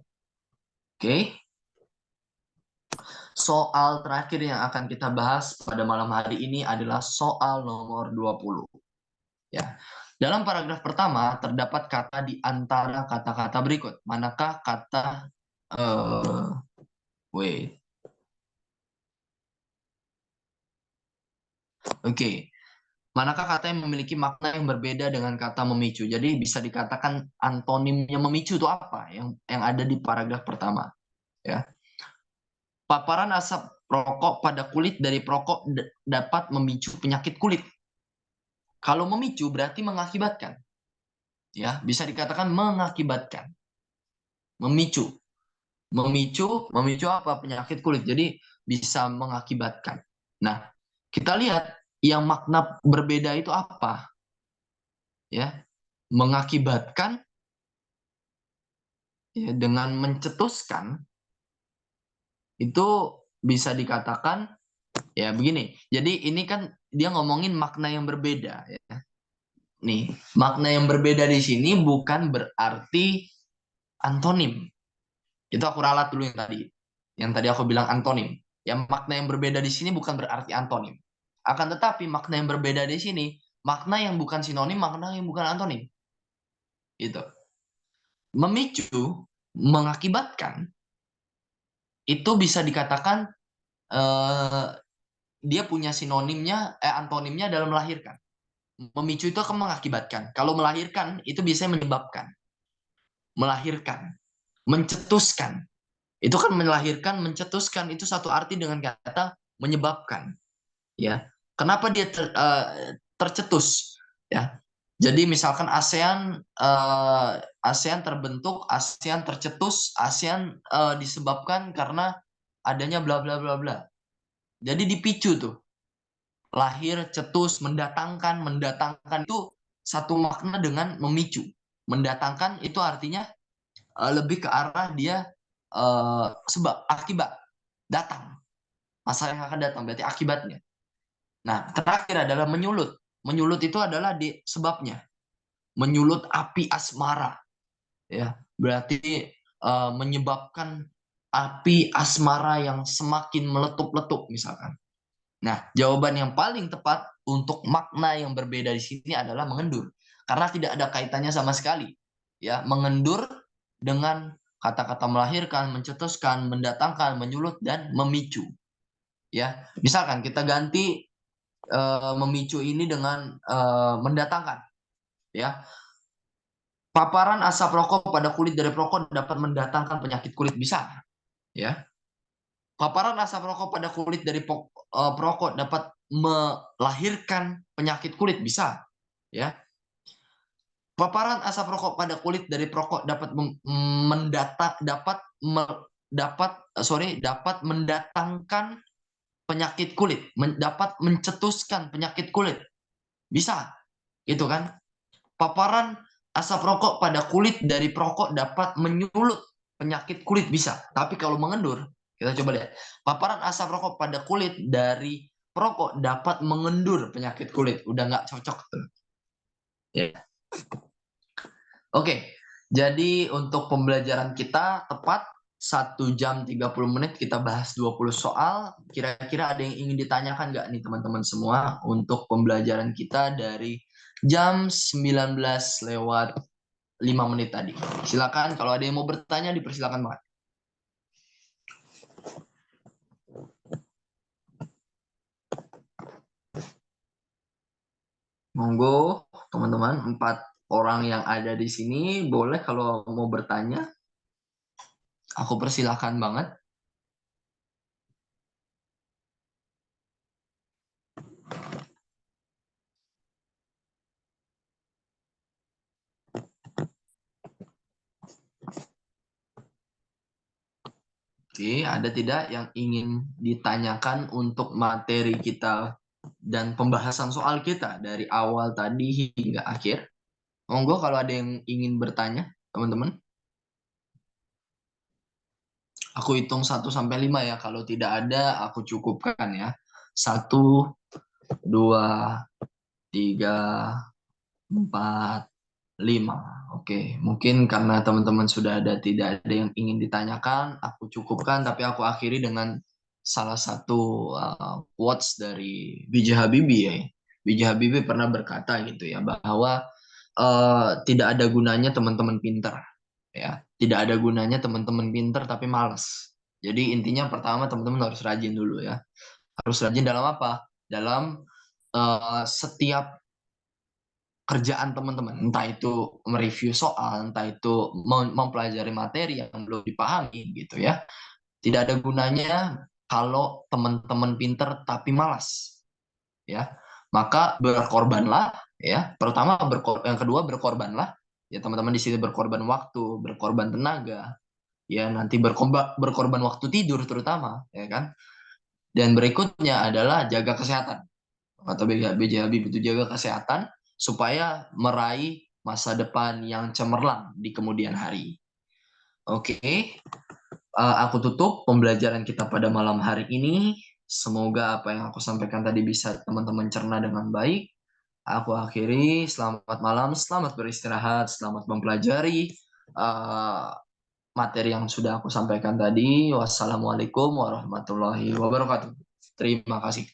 Speaker 1: Oke. Soal terakhir yang akan kita bahas pada malam hari ini adalah soal nomor 20. Ya. Dalam paragraf pertama terdapat kata di antara kata-kata berikut. Manakah kata wait. Oke. Manakah kata yang memiliki makna yang berbeda dengan kata memicu? Jadi bisa dikatakan antonimnya memicu itu apa? Yang ada di paragraf pertama, ya. Paparan asap rokok pada kulit dari perokok dapat memicu penyakit kulit. Kalau memicu berarti mengakibatkan. Ya, bisa dikatakan mengakibatkan. Memicu. Memicu apa? Penyakit kulit. Jadi bisa mengakibatkan. Nah, kita lihat yang makna berbeda itu apa? Ya, mengakibatkan ya, dengan mencetuskan itu bisa dikatakan ya begini. Jadi ini kan dia ngomongin makna yang berbeda ya. Nih, makna yang berbeda di sini bukan berarti antonim. Itu aku ralat dulu yang tadi. Yang tadi aku bilang antonim. Yang makna yang berbeda di sini bukan berarti antonim. Akan tetapi makna yang berbeda di sini, makna yang bukan sinonim, makna yang bukan antonim. Itu. Memicu, mengakibatkan, itu bisa dikatakan dia punya sinonimnya, antonimnya dalam melahirkan. Memicu itu akan mengakibatkan. Kalau melahirkan, itu biasanya menyebabkan. Melahirkan. Mencetuskan. Itu kan melahirkan, mencetuskan. Itu satu arti dengan kata menyebabkan. Ya, kenapa dia tercetus? Ya, jadi misalkan ASEAN terbentuk, ASEAN tercetus, ASEAN disebabkan karena adanya bla bla bla bla. Jadi dipicu tuh. Lahir, cetus, mendatangkan, mendatangkan itu satu makna dengan memicu. Mendatangkan itu artinya lebih ke arah dia sebab, akibat, datang. Masalah yang akan datang berarti akibatnya. Nah, terakhir adalah menyulut. Menyulut itu adalah di sebabnya. Menyulut api asmara. Ya, berarti menyebabkan api asmara yang semakin meletup-letup misalkan. Nah, jawaban yang paling tepat untuk makna yang berbeda di sini adalah mengendur. Karena tidak ada kaitannya sama sekali. Ya, mengendur dengan kata-kata melahirkan, mencetuskan, mendatangkan, menyulut dan memicu. Ya, misalkan kita ganti memicu ini dengan mendatangkan, ya. Paparan asap rokok pada kulit dari perokok dapat mendatangkan penyakit kulit, bisa, ya. Paparan asap rokok pada kulit dari perokok dapat melahirkan penyakit kulit, bisa, ya. Paparan asap rokok pada kulit dari perokok dapat dapat mendatangkan penyakit kulit, dapat mencetuskan penyakit kulit, bisa, gitu kan. Paparan asap rokok pada kulit dari perokok dapat menyulut penyakit kulit, bisa. Tapi kalau mengendur, kita coba lihat. Paparan asap rokok pada kulit dari perokok dapat mengendur penyakit kulit. Udah nggak cocok tuh. Ya. Oke, jadi untuk pembelajaran kita tepat 1 jam 30 menit kita bahas 20 soal. Kira-kira ada yang ingin ditanyakan nggak nih teman-teman semua untuk pembelajaran kita dari jam 19 lewat 5 menit tadi. Silakan kalau ada yang mau bertanya dipersilakan banget. Monggo teman-teman, 4 orang yang ada di sini boleh kalau mau bertanya. Aku persilahkan banget. Oke, ada tidak yang ingin ditanyakan untuk materi kita dan pembahasan soal kita dari awal tadi hingga akhir? Monggo kalau ada yang ingin bertanya, teman-teman. Aku hitung 1 sampai 5 ya. Kalau tidak ada, aku cukupkan ya. 1, 2, 3, 4, 5. Oke, mungkin karena teman-teman sudah tidak ada yang ingin ditanyakan, aku cukupkan, tapi aku akhiri dengan salah satu quotes dari B.J. Habibie ya. B.J. Habibie pernah berkata gitu ya, bahwa tidak ada gunanya teman-teman pinter, ya. Tidak ada gunanya teman-teman pinter tapi malas. Jadi intinya pertama teman-teman harus rajin dulu ya. Harus rajin dalam apa? Dalam setiap kerjaan teman-teman, entah itu mereview soal, entah itu mempelajari materi yang belum dipahami gitu ya. Tidak ada gunanya kalau teman-teman pinter tapi malas, ya. Maka berkorbanlah, ya. Pertama yang kedua berkorbanlah, ya teman-teman di sini berkorban waktu, berkorban tenaga, ya nanti berkorban waktu tidur terutama, ya kan. Dan berikutnya adalah jaga kesehatan. Kata B.J. Habibie itu jaga kesehatan supaya meraih masa depan yang cemerlang di kemudian hari. Oke, aku tutup pembelajaran kita pada malam hari ini. Semoga apa yang aku sampaikan tadi bisa teman-teman cerna dengan baik. Aku akhiri, selamat malam, selamat beristirahat, selamat mempelajari materi yang sudah aku sampaikan tadi. Wassalamualaikum warahmatullahi wabarakatuh. Terima kasih.